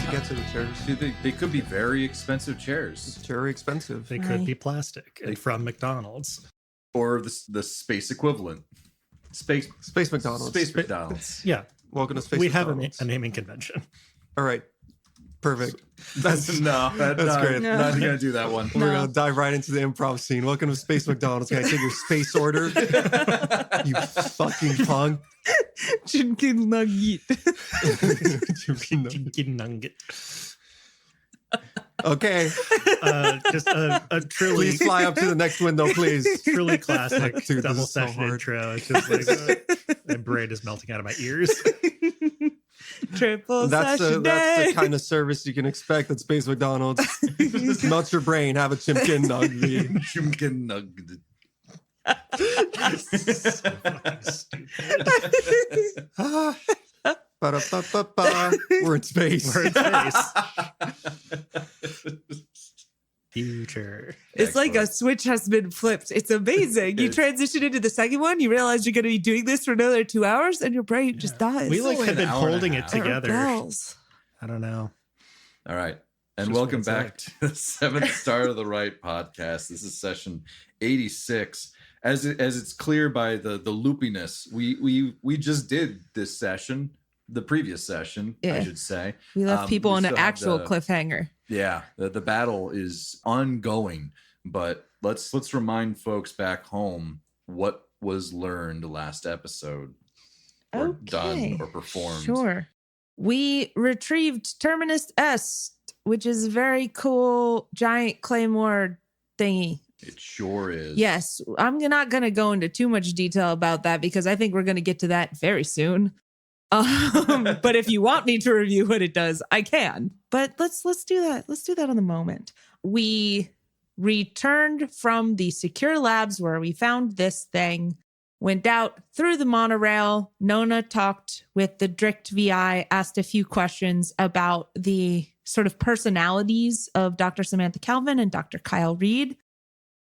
to get to the chairs. They could be very expensive chairs. It's very expensive. They could be plastic and from McDonald's. Or the space equivalent. Space McDonald's. Space McDonald's. Yeah. Welcome to Space We have McDonald's. a naming convention. All right. Perfect. That's Great. No. Not gonna do that one. We're gonna dive right into the improv scene. Welcome to Space McDonald's. Can I take your space order? You fucking punk. Chicken nugget. Chicken nugget. Okay. Just a truly Please fly up to the next window, please. truly classic Dude, this double is so session hard. intro. It's just like my brain is melting out of my ears. Triple That's session the day. kind of service you can expect at Space McDonald's. Melt your brain, have a chimkin nugget. Chimkin nugget. So fucking stupid. Ba-da-ba-ba-ba. We're in space. We're in space. Future. It's like a switch has been flipped. It's amazing. You transition into the second one, you realize you're going to be doing this for another 2 hours, and your brain just dies. We like only have an been hour and a holding it half. together. Rebels. I don't know. All right. And Just welcome what it's back like. to the Seventh Star of the Right podcast. This is session 86. As it's clear by the loopiness, we just did this session, the previous session, I Yeah. should say. We left people we on an still have actual the- cliffhanger. Yeah, the battle is ongoing, but let's remind folks back home what was learned last episode, or done or performed. Sure. We retrieved Terminus Est, which is a very cool giant claymore thingy. It sure is. Yes, I'm not going to go into too much detail about that because I think we're going to get to that very soon. But if you want me to review what it does, I can. But let's do that. Let's do that on the moment. We returned from the secure labs where we found this thing, went out through the monorail. Nona talked with the Drict VI, asked a few questions about the sort of personalities of Dr. Samantha Calvin and Dr. Kyle Reed.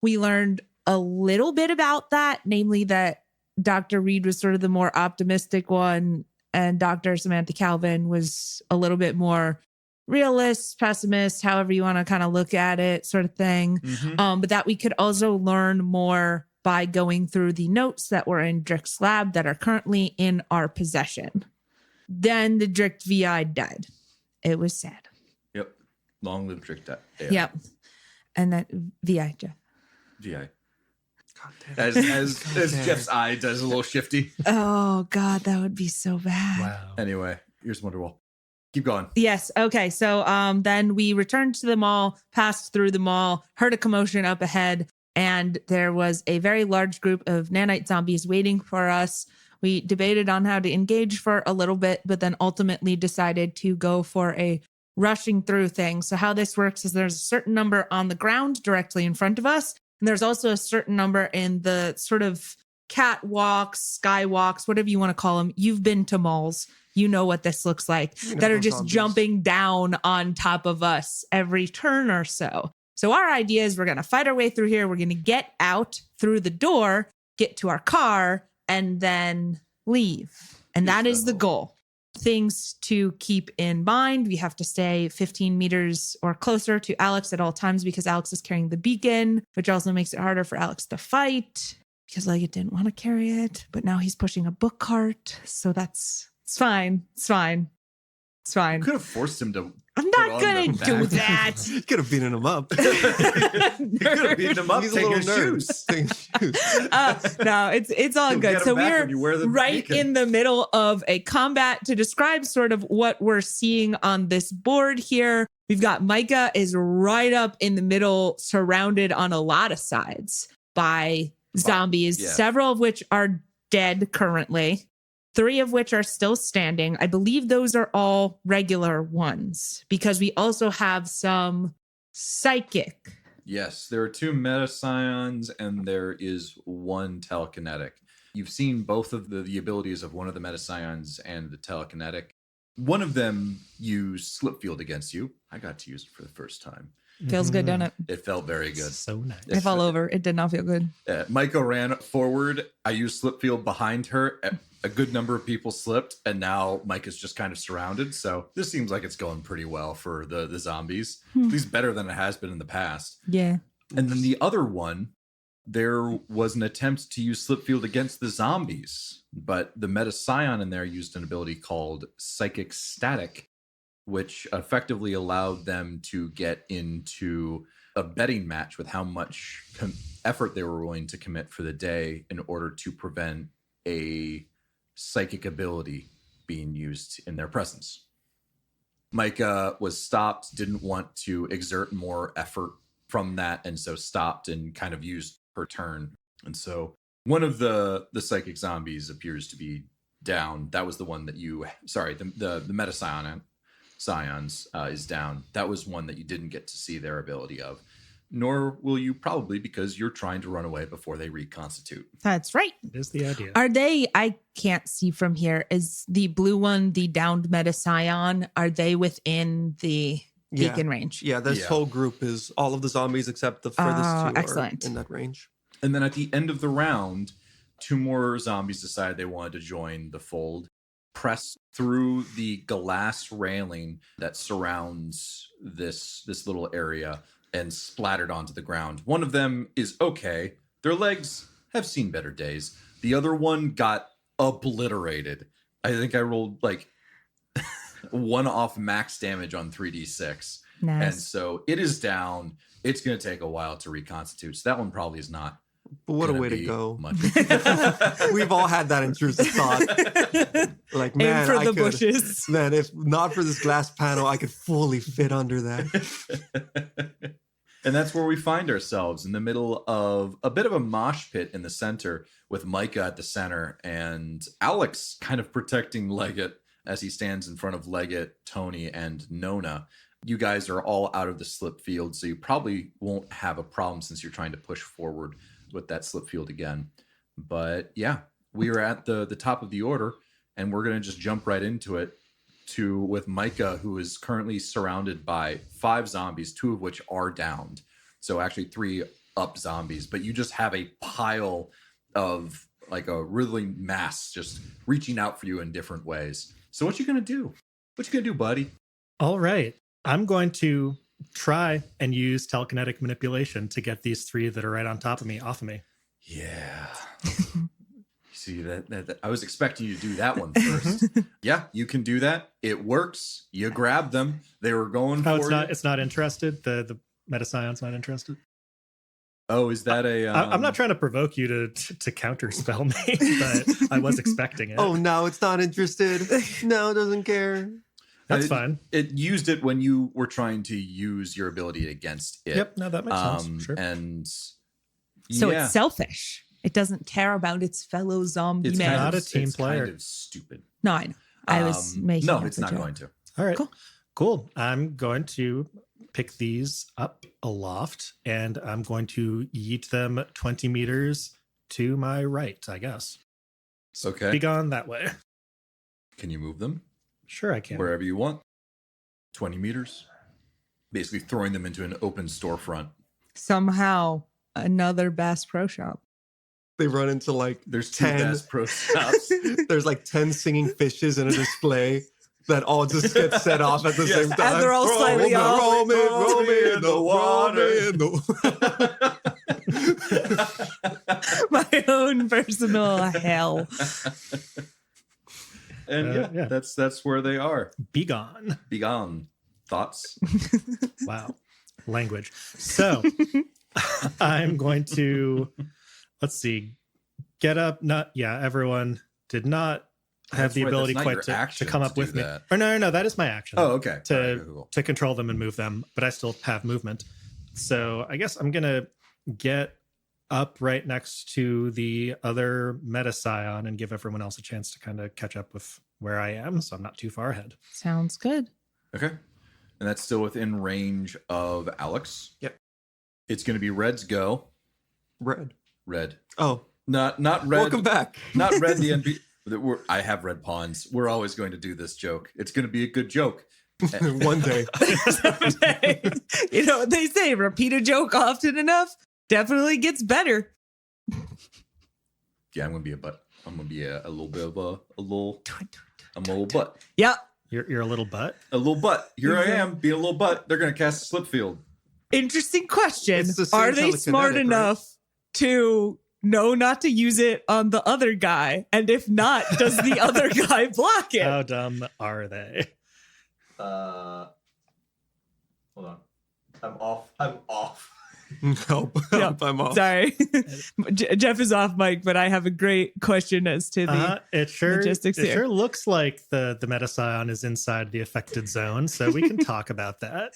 We learned a little bit about that, namely that Dr. Reed was sort of the more optimistic one, and Dr. Samantha Calvin was a little bit more realist, pessimist, however you want to kind of look at it, sort of thing. Mhm. But that we could also learn more by going through the notes that were in Drick's lab that are currently in our possession. Then the Drict VI died. It was sad. Yep. Long live Drick. Yep. And that VI, Jeff. GI. God damn it. As Jeff's eye does a little shifty. Oh, God, that would be so bad. Wow. Anyway, here's Wonderwall. Keep going. Yes. Okay. So then we returned to the mall, passed through the mall, heard a commotion up ahead, and there was a very large group of nanite zombies waiting for us. We debated on how to engage for a little bit, but then ultimately decided to go for a rushing through thing. So how this works is there's a certain number on the ground directly in front of us, and there's also a certain number in the sort of catwalks, skywalks, whatever you want to call them. You've been to malls. You know what this looks like, You know that are those just zombies. jumping down on top of us every turn or so. So our idea is we're going to fight our way through here. We're going to get out through the door, get to our car, and then leave. And that is the goal. Things to keep in mind. We have to stay 15 meters or closer to Alex at all times because Alex is carrying the beacon, which also makes it harder for Alex to fight because Leggett didn't want to carry it, but now he's pushing a book cart. So it's fine. It's fine. It's fine. Could have forced him to. I'm put not on going the to do back. that. You could have beaten him up. You could have beaten him up. He's a Take little your nerd. shoes. Take your shoes. No, it's all You'll good. get So 'em back we're when you wear the right beacon. in the middle of a combat to describe sort of what we're seeing on this board here. We've got Micah is right up in the middle, surrounded on a lot of sides by zombies, yeah. several of which are dead currently. 3 of which are still standing. I believe those are all regular ones because we also have some psychic. Yes, there are 2 metascions and there is 1 telekinetic. You've seen both of the abilities of one of the metascions and the telekinetic. One of them used slip field against you. I got to use it for the first time. Feels good, doesn't it? It felt very good. So nice. I fell over. It did not feel good. Micah ran forward. I used slip field behind her. A good number of people slipped, and now Micah's just kind of surrounded. So this seems like it's going pretty well for the zombies. At least better than it has been in the past. Yeah. And then the other one, there was an attempt to use slip field against the zombies, but the meta scion in there used an ability called Psychic Static, which effectively allowed them to get into a betting match with how much effort they were willing to commit for the day in order to prevent a psychic ability being used in their presence. Micah was stopped, didn't want to exert more effort from that, and so stopped and kind of used her turn. And so one of the psychic zombies appears to be down. That was the one that the meta scions is down. That was one that you didn't get to see their ability of, nor will you probably, because you're trying to run away before they reconstitute. That's right. Is the idea. Are they, I can't see from here, is the blue one, the downed meta scion, are they within the beacon range? Yeah, this whole group is all of the zombies except the furthest two excellent. are in that range. And then at the end of the round, 2 more zombies decided they wanted to join the fold, press through the glass railing that surrounds this little area, and splattered onto the ground. One of them is okay. Their legs have seen better days. The other one got obliterated. I think I rolled like 1 off max damage on 3d6. Nice. And so it is down. It's going to take a while to reconstitute. So that one probably is not. But what a gonna way to be go. Much. We've all had that intrusive thought. Like, Aim man, for I the could, bushes. man, if not for this glass panel, I could fully fit under that. And that's where we find ourselves, in the middle of a bit of a mosh pit in the center, with Micah at the center and Alex kind of protecting Leggett as he stands in front of Leggett, Tony, and Nona. You guys are all out of the slip field, so you probably won't have a problem since you're trying to push forward with that slip field again. But yeah, we are at the top of the order, and we're going to just jump right into it with Micah, who is currently surrounded by 5 zombies, 2 of which are downed. So actually 3 up zombies, but you just have a pile of like a writhing mass just reaching out for you in different ways. So what you going to do? What you going to do, buddy? All right. I'm going to try and use telekinetic manipulation to get these 3 that are right on top of me off of me. Yeah. See that I was expecting you to do that one first. Yeah, you can do that. It works. You grab them. They were going for It's not interested. The meta scion's not interested. Oh, is that a? I'm not trying to provoke you to counter spell me, but I was expecting it. Oh, no, it's not interested. No, it doesn't care. That's fine. It used it when you were trying to use your ability against it. Yep, no, that makes sense. Sure. And So it's selfish. It doesn't care about its fellow zombie it's men. not a team it's player. Kind of stupid. No, I know. I was making No, up it's a not joke. going to. All right. Cool. Cool. I'm going to pick these up aloft, and I'm going to yeet them 20 meters to my right, I guess. Okay. Be gone that way. Can you move them Sure, I can. wherever you want? 20 meters. Basically throwing them into an open storefront. Somehow, another Bass Pro Shop. They run into like There's 2 10. Bass Pro Shops. There's like 10 singing fishes in a display that all just get set off at the Yes. same time. And they're all slightly off. Roll me in the water. My own personal hell. And Yeah. that's where they are. Be gone. Be gone. Thoughts? Wow. Language. So I'm going to, let's see, get up. Everyone did not have That's the right, ability that's not quite your to action come to up do with me. that. Or no, that is my action. Oh, okay. To All right, cool. to control them and move them, but I still have movement. So I guess I'm gonna get up right next to the other meta scion and give everyone else a chance to kind of catch up with where I am, so I'm not too far ahead. Sounds good. Okay. And that's still within range of Alex. Yep. It's going to be Red's go. Red. Red. Oh, Not Red. welcome back. Not Red the NP. I have red pawns. We're always going to do this joke. It's going to be a good joke. One day. Someday. You know what they say, repeat a joke often enough, definitely gets better. Yeah, I'm gonna be a butt. I'm gonna be a little bit of a little butt. Yep. You're a little butt. A little butt. Here I am, being a little butt. They're gonna cast a slip field. Interesting question. It's the same Are they smart telekinetic, right? enough to know not to use it on the other guy? And if not, does the other guy block it? How dumb are they? Hold on. I'm off. Help. Yep. I'm off. Sorry. Jeff is off mic, but I have a great question as to the It logistics here. sure looks like the meta scion is inside the affected zone, so we can talk about that.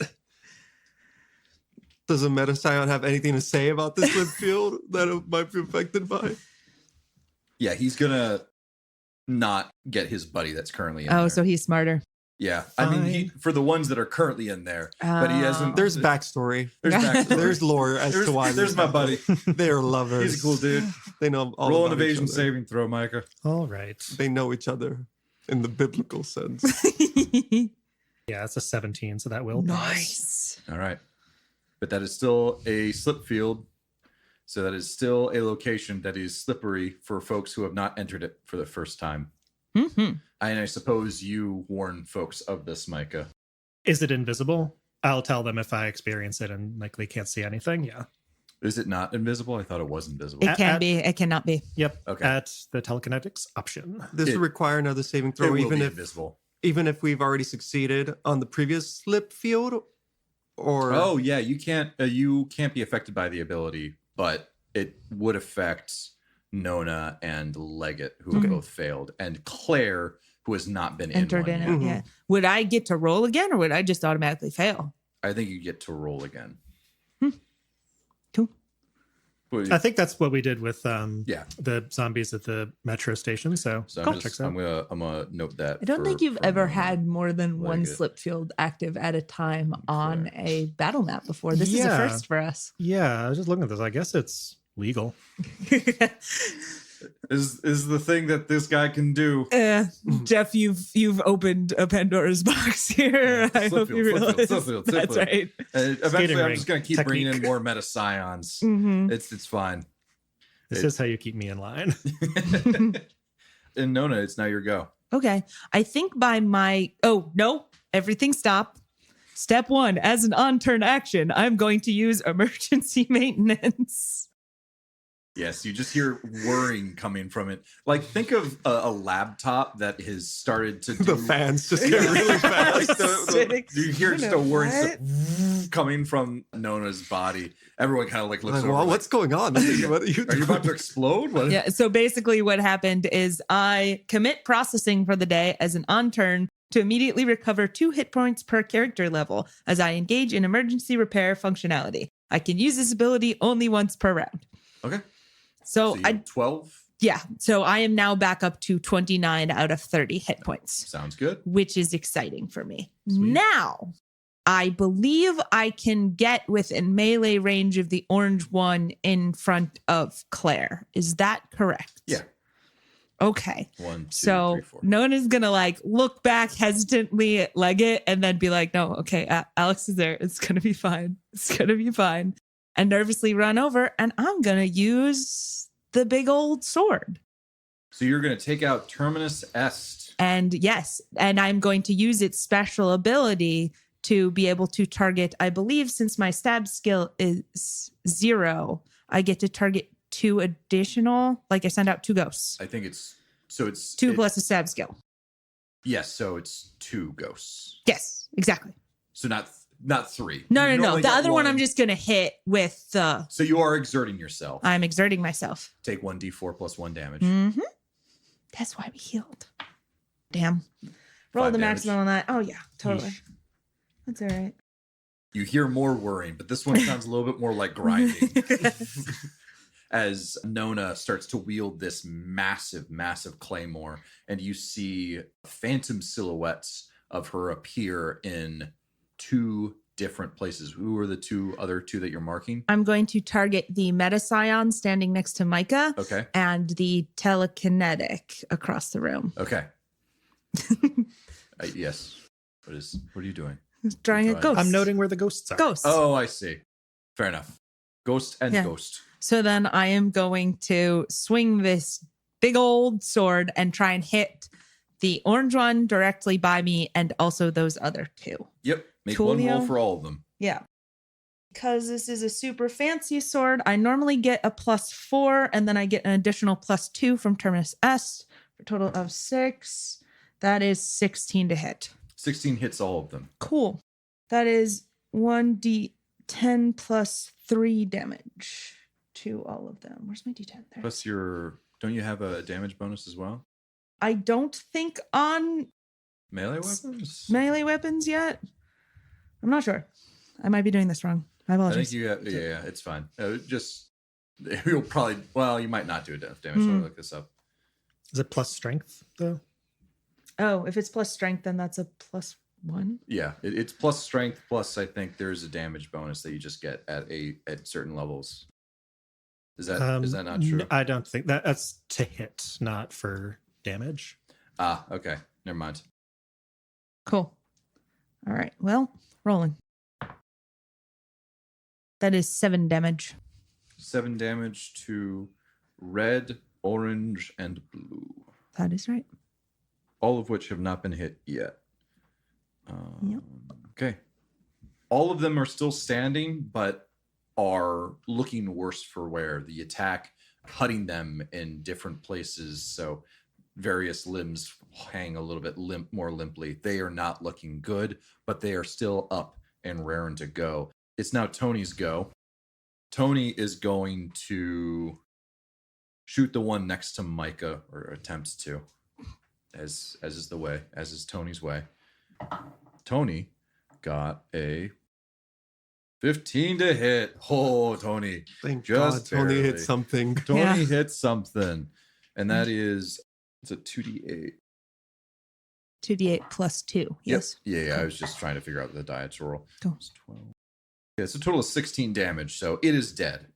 Does a meta scion have anything to say about this slip field that it might be affected by? Yeah, he's gonna not get his buddy that's currently in there. Oh, so he's smarter. Yeah, I mean, for the ones that are currently in there, but he hasn't. There's backstory. There's backstory. There's lore as to why. There's my buddy. They are lovers. He's a cool dude. They know all Roll an about each evasion other. saving throw, Micah. All right. They know each other in the biblical sense. Yeah, it's a 17, so that will pass. Nice. All right, but that is still a slip field, so that is still a location that is slippery for folks who have not entered it for the first time. Mm-hmm. And I suppose you warn folks of this, Micah. Is it invisible? I'll tell them if I experience it and likely can't see anything. Yeah. Is it not invisible? I thought it was invisible. It can be. It cannot be. Yep. Okay. At the telekinetics option. This It- would require another saving It throw, will even be if invisible. we've already succeeded on the previous slip field. Or Oh yeah, you can't be affected by the ability, but it would affect Nona and Leggett, who have both failed, and Claire, who has not been Entered in in one it. yet. Yeah. Would I get to roll again, or would I just automatically fail? I think you get to roll again. Cool. Well, I think that's what we did with yeah. the zombies at the metro station. So, So cool. I'm, Checks just, out. I'm gonna note that. I don't think you've for ever Nona. had more than one Leggett. slip field active at a time on a battle map before. This is a Yeah. first for us. Yeah, I was just looking at this. I guess it's legal. Is the thing that this guy can do. Jeff, you've opened a Pandora's box here. I Slip hope field, you slip field, realize slip field, slip that's field. right. Eventually, Skating I'm ring just gonna keep bringing in technique. more meta scions. Mhm. It's fine. This is how you keep me in line. And Nona, it's now your go. Okay. I think by my no, everything stop. Step 1, as an on-turn action, I'm going to use emergency maintenance. Yes, you just hear whirring coming from it. Like, think of a laptop that has started to do... the fans just get really fast. You hear just a whirring What? stuff coming from Nona's body. Everyone kind of like looks Like, over. well, like, what's going on? What are you are you about to explode? What? Yeah, so basically what happened is I commit processing for the day as an on-turn to immediately recover 2 hit points per character level as I engage in emergency repair functionality. I can use this ability only once per round. Okay. So So I 12 so I am now back up to 29 out of 30 hit points, sounds good. which is exciting for me. Sweet. Now, I believe I can get within melee range of the orange one in front of Claire. Is that correct? Yeah. Okay. 1, 2, So 3, 4. Nona's gonna like look back hesitantly at Leggett and then be like, no, okay, Alex is there. It's gonna be fine. It's gonna be fine. And nervously run over, and I'm gonna use the big old sword. So you're going to take out Terminus Est. And yes, and I'm going to use its special ability to be able to target, I believe, since my stab skill is 0, I get to target 2 additional, like I send out 2 ghosts. I think it's... So it's... 2 plus a stab skill. Yes, so it's 2 ghosts. Yes, exactly. So not 3. No. You only The get other one I'm just going to hit with the... So you are exerting yourself. I'm exerting myself. Take 1d4 plus 1 damage. Mm-hmm. That's why we healed. Damn. Roll 5 the damage. maximum on that. Oh, yeah, totally. Yeesh. That's all right. You hear more whirring, but this one sounds a little bit more like grinding. As Nona starts to wield this massive, massive claymore, and you see phantom silhouettes of her appear in 2 different places. Who are the other two that you're marking? I'm going to target the meta scion standing next to Micah Okay. and the telekinetic across the room. Okay. Yes. What are you doing? Drawing a Drawing. ghost. I'm noting where the ghosts are. Ghosts. Oh, I see. Fair enough. Ghost and Yeah. ghost. So then I am going to swing this big old sword and try and hit the orange one directly by me and also those other two. Yep. Make one Coolio. roll for all of them. Yeah. Because this is a super fancy sword, I normally get a +4 and then I get an additional +2 from Terminus S for a total of 6. That is 16 to hit. 16 hits all of them. Cool. That is 1d10 plus 3 damage to all of them. Where's my d10? There. Plus don't you have a damage bonus as well? I don't think on Melee weapons? melee weapons yet. I'm not sure. I might be doing this wrong. My I apologies. think you have, yeah, it's fine. You'll probably, you might not do a death damage. So I'll look this up. Is it plus strength though? Oh, if it's plus strength, then that's a +1. Yeah, it's plus strength, plus I think there's a damage bonus that you just get at certain levels. Is that not true? I don't think that's to hit, not for damage. Ah, okay. Never mind. Cool. All right. Well, rolling. That is 7 damage. 7 damage to red, orange, and blue. That is right. All of which have not been hit yet. Yep. Okay. All of them are still standing, but are looking worse for wear. The attack cutting them in different places, so various limbs hang a little bit more limply. They are not looking good, but they are still up and raring to go. It's now Tony's go. Tony is going to shoot the one next to Micah, or attempts to, as is Tony's way. Tony got a 15 to hit. Oh, Tony. Thank Just God Tony hit barely. something. Tony Yeah. hit something. And that is, it's a 2d8. 2d8 plus 2. Yes. Yep. Yeah, I was just trying to figure out the die to roll. Cool. It's 12. Yeah, it's a total of 16 damage, so it is dead.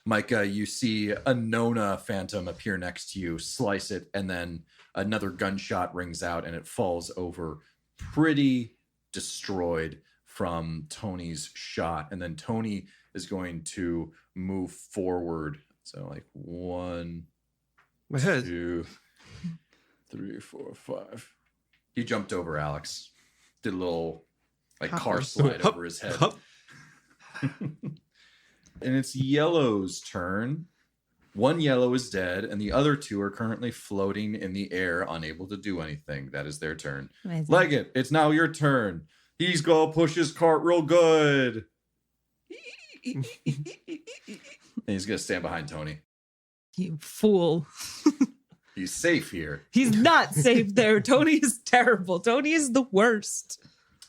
Micah, you see a Nona phantom appear next to you, slice it, and then another gunshot rings out and it falls over, pretty destroyed from Tony's shot. And then Tony is going to move forward. So like 1, My head. 2, 3, 4, 5. He jumped over Alex. Did a little car slide over his head. Hup. And it's Yellow's turn. One yellow is dead, and the other two are currently floating in the air, unable to do anything. That is their turn. Amazing. Leggett, it's now your turn. He's gonna push his cart real good. And he's gonna stand behind Tony. You fool. He's safe here. He's not safe there. Tony is terrible. Tony is the worst.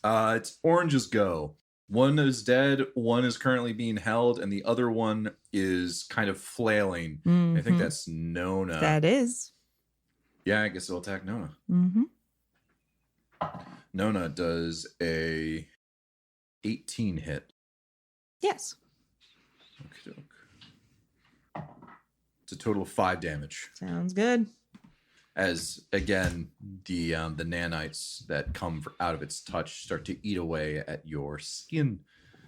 It's Orange's go. One is dead, one is currently being held, and the other one is kind of flailing. I think Mhm. that's Nona. That is. Yeah, I guess it'll attack Nona. Mm-hmm. Nona does a 18 hit. Yes. Okey-doke. It's a total of 5 damage. Sounds good. As again, the nanites that come out of its touch start to eat away at your skin.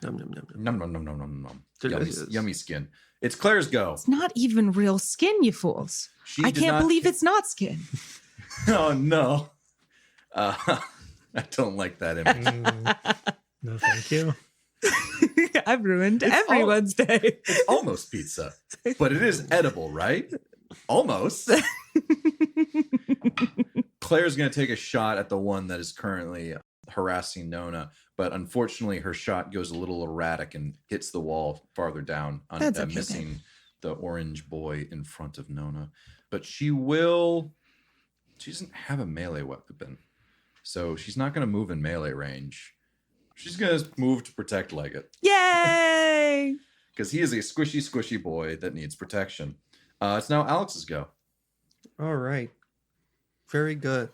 Nom, nom, nom, nom. Nom nom nom nom nom nom. Yummy, Delicious. yummy skin. It's Claire's go. It's not even real skin, you fools. She I did can't not believe hit- it's not skin. Oh no. I don't like that image. No, thank you. I've ruined It's everyone's day. It's almost pizza, but it is edible, right? Almost. Claire's going to take a shot at the one that is currently harassing Nona, but unfortunately her shot goes a little erratic and hits the wall farther down, That's okay, missing the orange boy in front of Nona. But she doesn't have a melee weapon, so she's not going to move in melee range. She's going to move to protect Leggett, Yay! because he is a squishy boy that needs protection. It's now Alex's go. All right. Very good.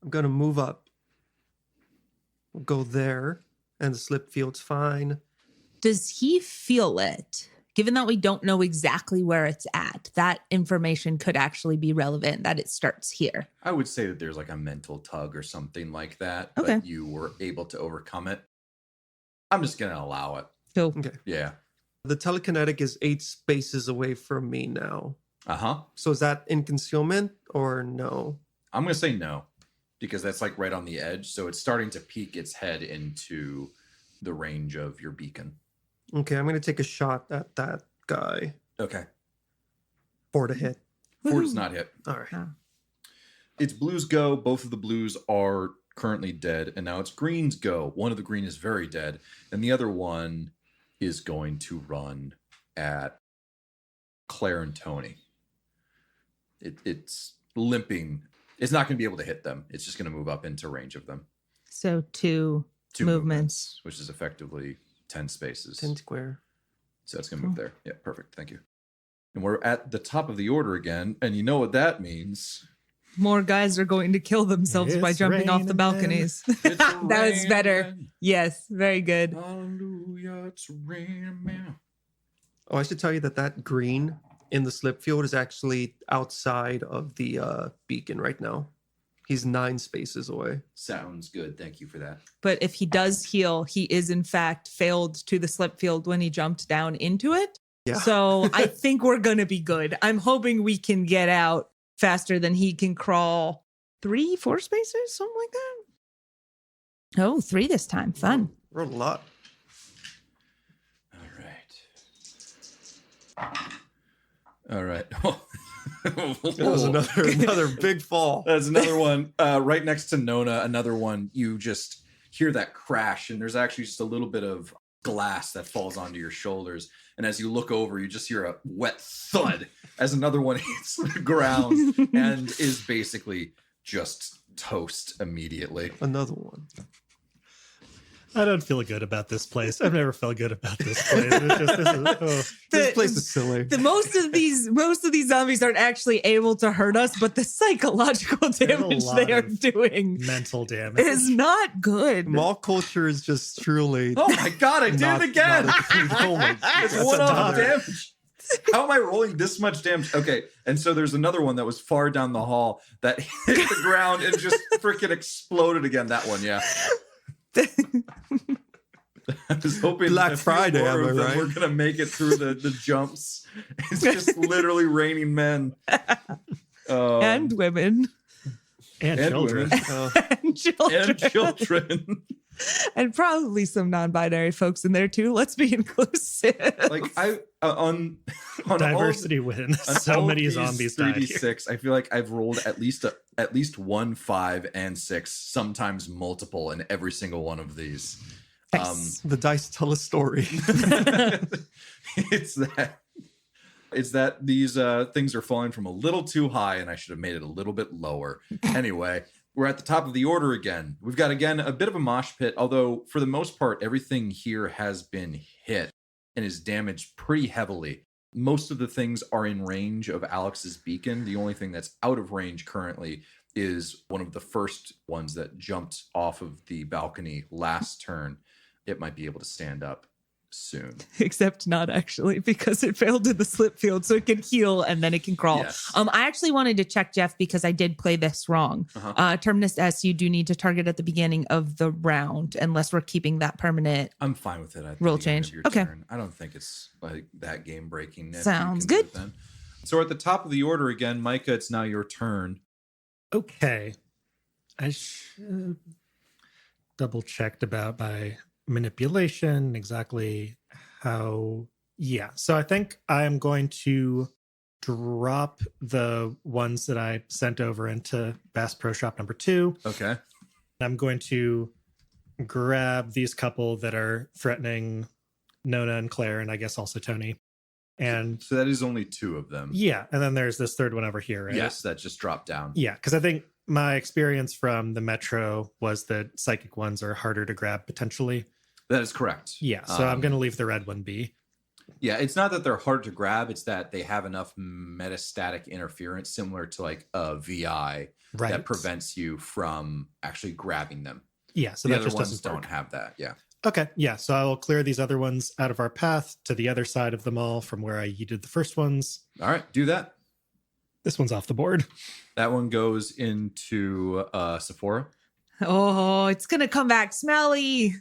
I'm going to move up. We'll go there. And the slip field's fine. Does he feel it? given that we don't know exactly where it's at, that information could actually be relevant, that it starts here. I would say that there's like a mental tug or something like that, Okay. but you were able to overcome it. I'm just going to allow it. Cool. Okay. Yeah. The telekinetic is 8 spaces away from me now. Uh-huh. So is that in concealment or no? I'm going to say no, because that's like right on the edge. So it's starting to peek its head into the range of your beacon. Okay, I'm going to take a shot at that guy. Okay. 4 to hit. 4 does not hit. All right. Oh. It's blues go. Both of the blues are currently dead. And now it's greens go. One of the green is very dead. And the other one is going to run at Claire and Tony. It's limping. It's not going to be able to hit them. It's just going to move up into range of them. So 2 2 movements. which is effectively 10 spaces. 10 square. So it's going to move there. Yeah, perfect. Thank you. And we're at the top of the order again. And you know what that means. More guys are going to kill themselves by It's jumping off the raining balconies. It's That was better. raining. Yes, very good. Hallelujah, it's raining, man. Oh, I should tell you that green in the slip field is actually outside of the beacon right now. He's 9 spaces away. Sounds good. Thank you for that. But if he does heal, he is in fact failed to the slip field when he jumped down into it. Yeah. So I think we're going to be good. I'm hoping we can get out faster than he can crawl 3-4 spaces, something like that. Oh, 3 this time. Fun. Rolled a lot. All right. That was another big fall. That's another one. Right next to Nona, another one. You just hear that crash, and there's actually just a little bit of glass that falls onto your shoulders. And as you look over, you just hear a wet thud as another one hits the ground and is basically just toast immediately. Another one. I don't feel good about this place. I've never felt good about this place. It's just, This place is silly. Most of these zombies aren't actually able to hurt us, but the psychological damage lot they are of doing mental damage. is not good. Mall culture is just truly. Oh my god, I did not- it again! not a- oh my god. It's That's 1 off another. damage. How am I rolling this much damage? Okay, and so there's another one that was far down the hall that hit the ground and just freaking exploded again. That one, yeah. I was hoping Black a few Friday, more am I of them right? We're gonna make it through the jumps. It's just literally raining men And women and children. women. and children. And children. And probably some non-binary folks in there too. Let's be inclusive. Like I on Diversity wins. on So all many these zombies died here. 3d6, I feel like I've rolled at least 1, 5, and 6, sometimes multiple in every single one of these. Nice. The dice tell a story. It's that these things are falling from a little too high, and I should have made it a little bit lower. Anyway, we're at the top of the order again. We've got, again, a bit of a mosh pit, although for the most part, everything here has been hit and is damaged pretty heavily. Most of the things are in range of Alex's beacon. The only thing that's out of range currently is one of the first ones that jumped off of the balcony last turn. It might be able to stand up soon. Except not actually, because it failed in the slip field, so it can heal and then it can crawl. Yes. I actually wanted to check, Jeff, because I did play this wrong. Terminus S, you do need to target at the beginning of the round, unless we're keeping that permanent. I'm fine with it. At the Rule beginning of change. your Okay. turn. I don't think it's like that game breaking. Sounds good. So at the top of the order again, Micah, it's now your turn. Okay. I should double checked about my manipulation, exactly how. Yeah. So I think I'm going to drop the ones that I sent over into Bass Pro Shop number 2. Okay. I'm going to grab these couple that are threatening Nona and Claire, and I guess also Tony. And So that is only 2 of them. yeah, and then there's this third one over here, right? Yes, that just dropped down. Yeah, because I think my experience from the Metro was that psychic ones are harder to grab potentially. That is correct. Yeah, so I'm going to leave the red one be. Yeah, it's not that they're hard to grab. It's that they have enough metastatic interference, similar to like a VI, Right. that prevents you from actually grabbing them. Yeah, so The that other just ones doesn't don't work. have that. Yeah. Okay, yeah. So I will clear these other ones out of our path to the other side of the mall from where I yeeted the first ones. All right, do that. This one's off the board. That one goes into Sephora. Oh, it's going to come back smelly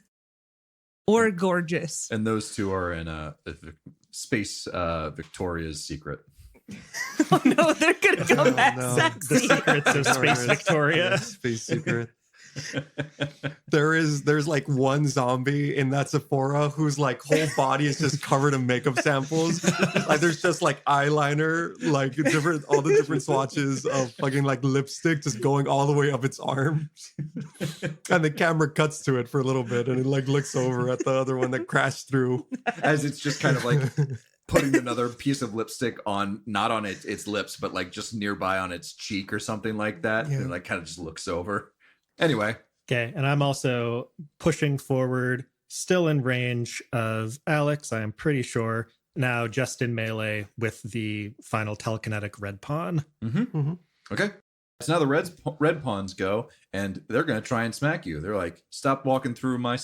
or gorgeous. And those two are in Space Victoria's Secret. Oh, no, they're going to come back no. The sexy. secrets of Space Victoria. Space Secret. There's like one zombie in that Sephora whose like whole body is just covered in makeup samples. Like there's just like eyeliner, like all the different swatches of fucking like lipstick just going all the way up its arm. And the camera cuts to it for a little bit and it like looks over at the other one that crashed through. As it's just kind of like putting another piece of lipstick on, not on its lips, but like just nearby on its cheek or something like that. Yeah. And it like kind of just looks over. Anyway. Okay, and I'm also pushing forward, still in range of Alex, I am pretty sure, now just in melee with the final telekinetic red pawn. Okay. So now the red pawns go, and they're going to try and smack you. They're like, stop walking through my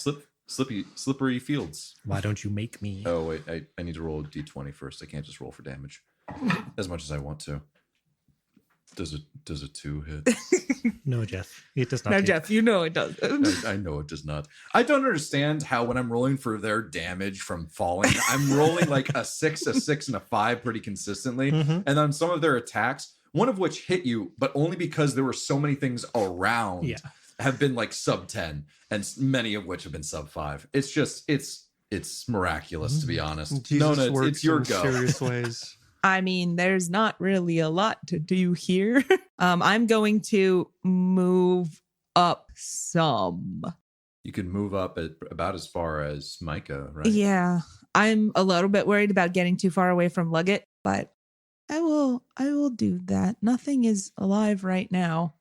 slippery fields. Why don't you make me? Oh, wait, I need to roll a d20 first. I can't just roll for damage as much as I want to. Does a 2 hit? No, Jeff. It does not. No, hit. Jeff, you know it doesn't. I know it does not. I don't understand how when I'm rolling for their damage from falling, I'm rolling like a 6, and a 5 pretty consistently. Mhm. And on some of their attacks, one of which hit you, but only because there were so many things around, Yeah. have been like sub 10, and many of which have been sub 5. It's just, it's miraculous, to be honest. Jesus Nona, works it's your in go. mysterious ways. I mean, there's not really a lot to do here. I'm going to move up some. You can move up at about as far as Micah, right? Yeah, I'm a little bit worried about getting too far away from Leggett, but I will do that. Nothing is alive right now.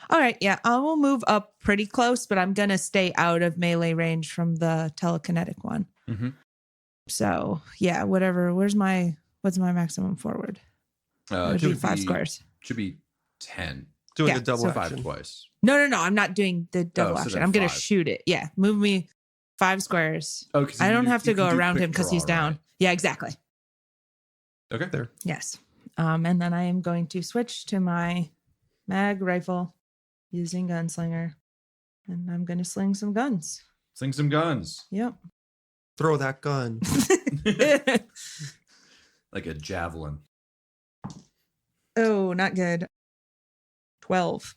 All right, yeah, I will move up pretty close, but I'm gonna stay out of melee range from the telekinetic one. Mm-hmm. So yeah, whatever. What's my maximum forward? It would be 5 squares. Should be 10. Doing Yeah, the double so 5 action. twice. No. I'm not doing the double so action. then I'm gonna 5. shoot it. Yeah, move me 5 squares. Oh, 'cause I you don't do- have to you can go do around quick him because draw, he's down. right? Yeah, exactly. Okay. There. Yes. And then I am going to switch to my mag rifle using gunslinger. And I'm going to sling some guns. Sling some guns. Yep. Throw that gun. Like a javelin. Oh, not good. 12.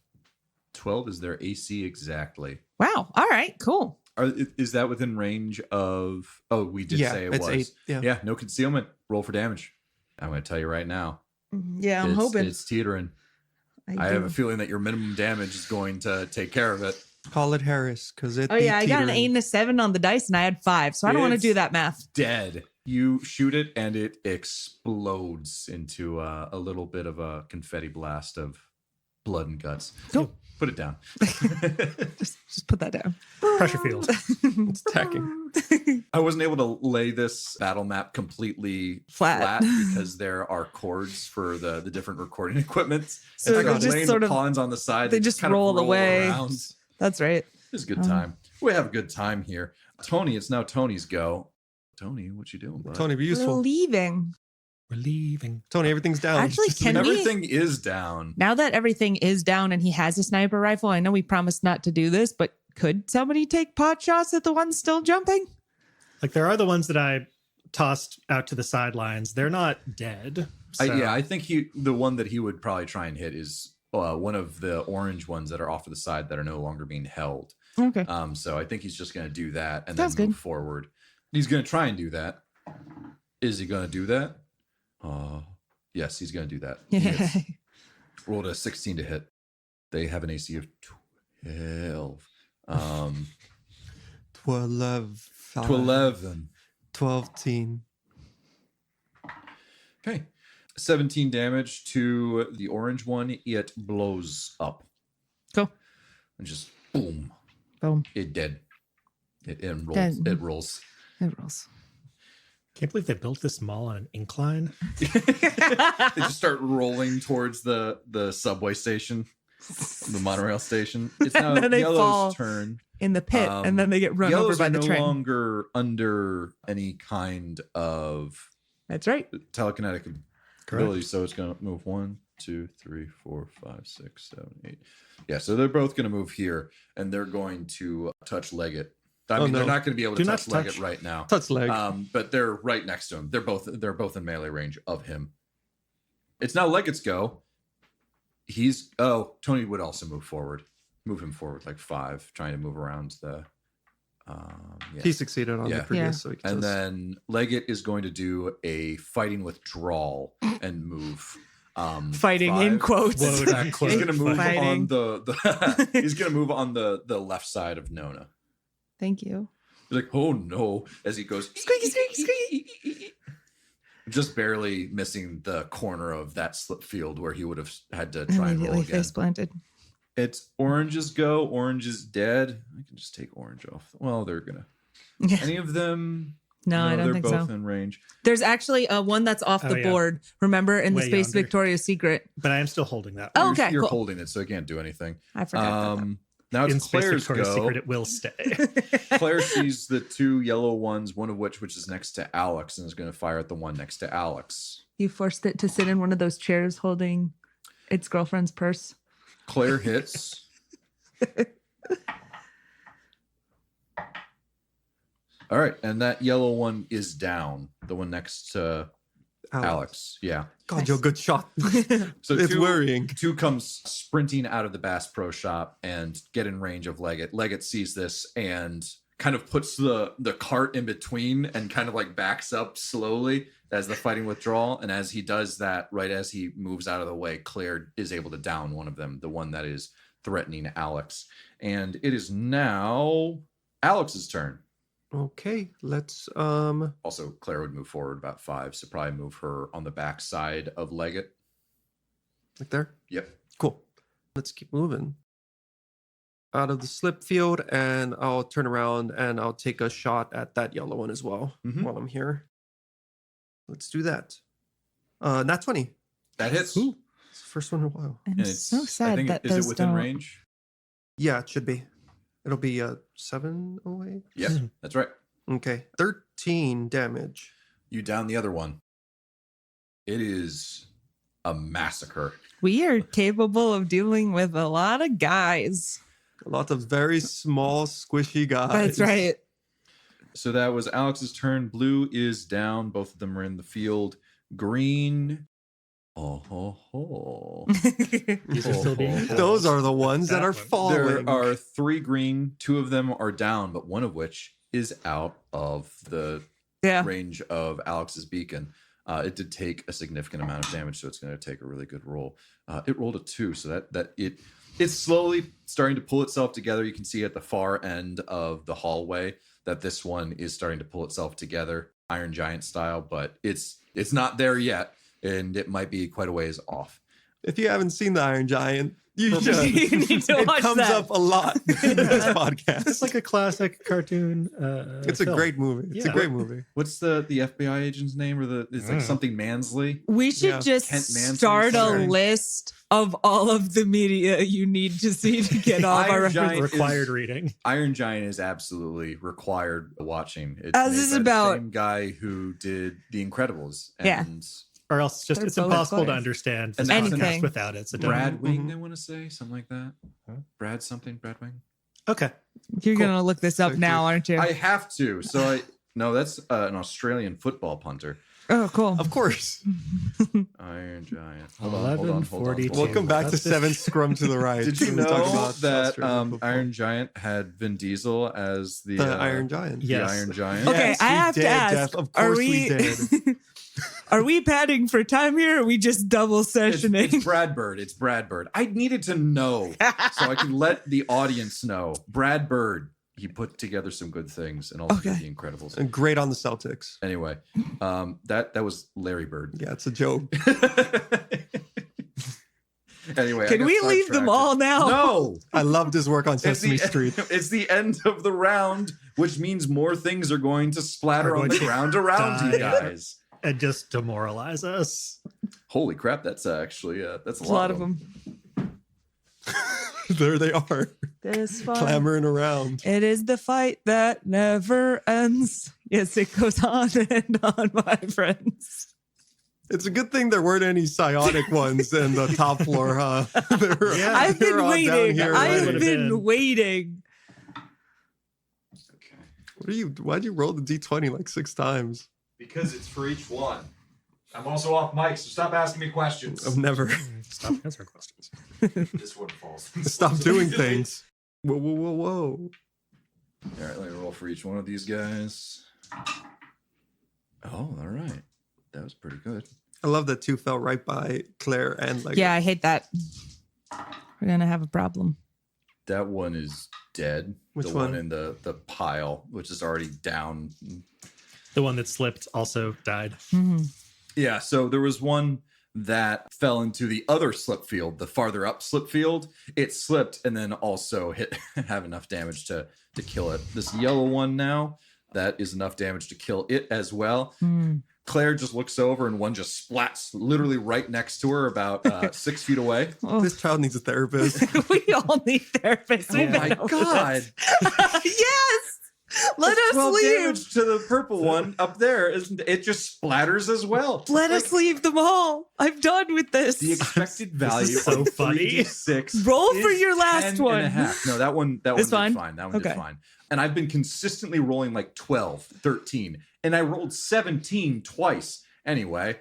12 is their AC exactly. Wow. All right, cool. Is that within range of... Oh, we did say it it's was. 8. Yeah. Yeah, no concealment. Roll for damage. I'm going to tell you right now. Yeah, I'm it's, hoping. It's teetering. I do. have a feeling that your minimum damage is going to take care of it. Call it Harris because it. Oh, yeah, I got an 8 teetering. and a 7 on the dice and I had 5. So I don't want to It's do that math. Dead. You shoot it and it explodes into a little bit of a confetti blast of blood and guts. Cool. Put it down. Just put that down. Pressure field. It's attacking. I wasn't able to lay this battle map completely Flat. because there are cords for the different recording equipment. So And they I'm just laying sort the of- pawns on the side. they that just kind of roll away. around. That's right. It's a good time. We have a good time here. Tony, it's now Tony's go. Tony, what you doing, bud? Tony, be We're useful. leaving. We're leaving. Tony, everything's down. Actually, Just can we- Everything is down. Now that everything is down and he has a sniper rifle, I know we promised not to do this, but could somebody take pot shots at the ones still jumping? Like there are the ones that I tossed out to the sidelines. They're not dead. So. I think the one that he would probably try and hit is one of the orange ones that are off to the side that are no longer being held. Okay. So I think he's just going to do that and Sounds then move good. forward. He's going to try and do that. Is he going to do that? Yes, he's going to do that. He hits. Rolled a 16 to hit. They have an AC of 12. 12. To 11. 12 teen. Okay. 17 damage to the orange one. It blows up. Cool. And just boom. Boom. It dead. It rolls. Dead. It rolls. It rolls. Can't believe they built this mall on an incline. They just start rolling towards the subway station, the monorail station. It's now And then they Yellow's fall. turn. in the pit, and then they get run over Yellows by are the no train. longer under any kind of That's right. telekinetic Correct. ability, so it's going to move 1, 2, 3, 4, 5, 6, 7, 8. Yeah, so they're both going to move here, and they're going to touch Leggett. I mean, they're not going to be able to touch Leggett right now. Touch leg. But they're right next to him. They're both in melee range of him. It's now Leggett's go. Tony would also move him forward like 5, trying to move around the. He succeeded on the previous, Yeah. so he can And just- then Leggett is going to do a fighting withdrawal and move. Fighting in 5. quotes. Whoa, that He's quote. going to move Fighting. on the he's going to move on the left side of Nona. Thank you. He's like, oh no, as he goes Squeaky, squeaky, squeaky. just barely missing the corner of that slip field where he would have had to try and roll Immediately again. face planted. It's Orange's go. Orange is dead. I can just take Orange off. Well, they're gonna. Yeah. Any of them? No, I don't they're think both so. in range. There's actually one that's off the Oh, yeah. board. Remember in the Way Space yonder. Victoria's Secret? But I am still holding that. Oh, one. okay, You're cool. holding it, so it can't do anything. I forgot about that. Now In it's Space Claire's Victoria's go. Secret, it will stay. Claire sees the 2 yellow ones, one of which is next to Alex, and is going to fire at the one next to Alex. You forced it to sit in one of those chairs holding its girlfriend's purse. Claire hits. All right, and that yellow one is down. The one next to Alex. Yeah. God, you're a good shot. So It's worrying. 2 comes sprinting out of the Bass Pro Shop and get in range of Leggett. Leggett sees this and kind of puts the cart in between and kind of like backs up slowly as the fighting withdrawal. And as he does that, right as he moves out of the way, Claire is able to down one of them, the one that is threatening Alex. And it is now Alex's turn. Okay, let's Also, Claire would move forward about 5, so probably move her on the back side of Leggett. like there. Yep. Cool. Let's keep moving. Out of the slip field, and I'll turn around and I'll take a shot at that yellow one as well Mhm. while I'm here. Let's do that. Nat 20. That hits. Ooh, it's the first one in a while. I'm And so I sad think that is those it within don't. range? Yeah, it should be. It'll be 7 away. Yep, that's right. Okay, 13 damage. You down the other one. It is a massacre. We are capable of dealing with a lot of guys. A lot of very small, squishy guys. That's right. So that was Alex's turn. Blue is down. Both of them are in the field. Green. Oh, ho, ho. These are still being held. Those are the ones that That are one. falling. There are 3 green. 2 of them are down, but one of which is out of the Yeah. range of Alex's beacon. It did take a significant amount of damage, so it's going to take a really good roll. It rolled a 2, so it's slowly starting to pull itself together. You can see at the far end of the hallway that this one is starting to pull itself together, Iron Giant style, but it's not there yet, and it might be quite a ways off. If you haven't seen the Iron Giant, you should. You need to it watch comes that. up a lot in this podcast. It's like a classic cartoon. It's a film. great movie. It's a Yeah. great movie. What's the FBI agent's name? Or it's like something Mansley. We should Yeah. just Kent Mansley start a starring. list of all of the media you need to see to get off Iron our Giant required reading. Iron Giant is absolutely required watching. It's As made is by the about- same guy who did The Incredibles. Yeah. And Or else just They're it's both impossible to required. understand And this anything. podcast without it. So don't. Brad Wing, Mhm. I want to say something like that. Huh? Brad something, Brad Wing. Okay. You're Cool. gonna look this up Thank now, you. aren't you? I have to. So no, that's an Australian football punter. Oh, cool. Of course. Iron Giant. Hold on. 11:42. Welcome back to That's 7 Scrum to the Right. Did you We're talking know about that Australian football. Iron Giant had Vin Diesel as the Iron Giant? the Yes. Iron Giant? Okay, Yes, I we have to did, ask. Jeff. Of are course we, we did. are we padding for time here? Or are we just double It's sessioning? Brad Bird. It's Brad Bird. I needed to know so I could let the audience know. Brad Bird. He put together some good things and also did Okay. The Incredibles. And great on the Celtics. Anyway, that was Larry Bird. Yeah, it's a joke. Anyway, I Can got we leave them sidetracked. all now? No. I loved his work on It's Sesame the, Street. it's the end of the round, which means more things are going to splatter Are on going the to ground around you die. guys. And just demoralize us. Holy crap! That's actually that's There's a lot of them. There they are, This fight. clamoring around. It is the fight that never ends. Yes, it goes on and on, my friends. It's a good thing there weren't any psionic ones in the top floor, huh? Yeah. I've been They're all down waiting. here I've already. been waiting. Okay. What are you? Why'd you roll the d20 like 6 times? Because it's for each one. I'm also off mic, so stop asking me questions. I've never Stop answering questions. This one falls. stop doing things. Whoa, whoa, whoa, whoa! All right, let me roll for each one of these guys. Oh, all right. That was pretty good. I love that 2 fell right by Claire and like. Yeah, I hate that. We're gonna have a problem. That one is dead. Which the one? in the pile, which is already down. The one that slipped also died. Mm-hmm. Yeah, so there was one that fell into the other slip field, the farther up slip field. It slipped and then also have enough damage to kill it. This yellow one now, that is enough damage to kill it as well. Mm. Claire just looks over and one just splats literally right next to her about 6 feet away. Oh. This child needs a therapist. We all need therapists. Oh We've my been over God. this. Yes. Let That's us 12 leave. damage to the purple one up there. It just splatters as well. Let us leave them all. I'm done with this. The expected value so of funny. 3d6 Roll for is your last 10 one. and a half. No, that one It's did fine? fine. That one Okay. did fine. And I've been consistently rolling like 12, 13, and I rolled 17 twice. Anyway,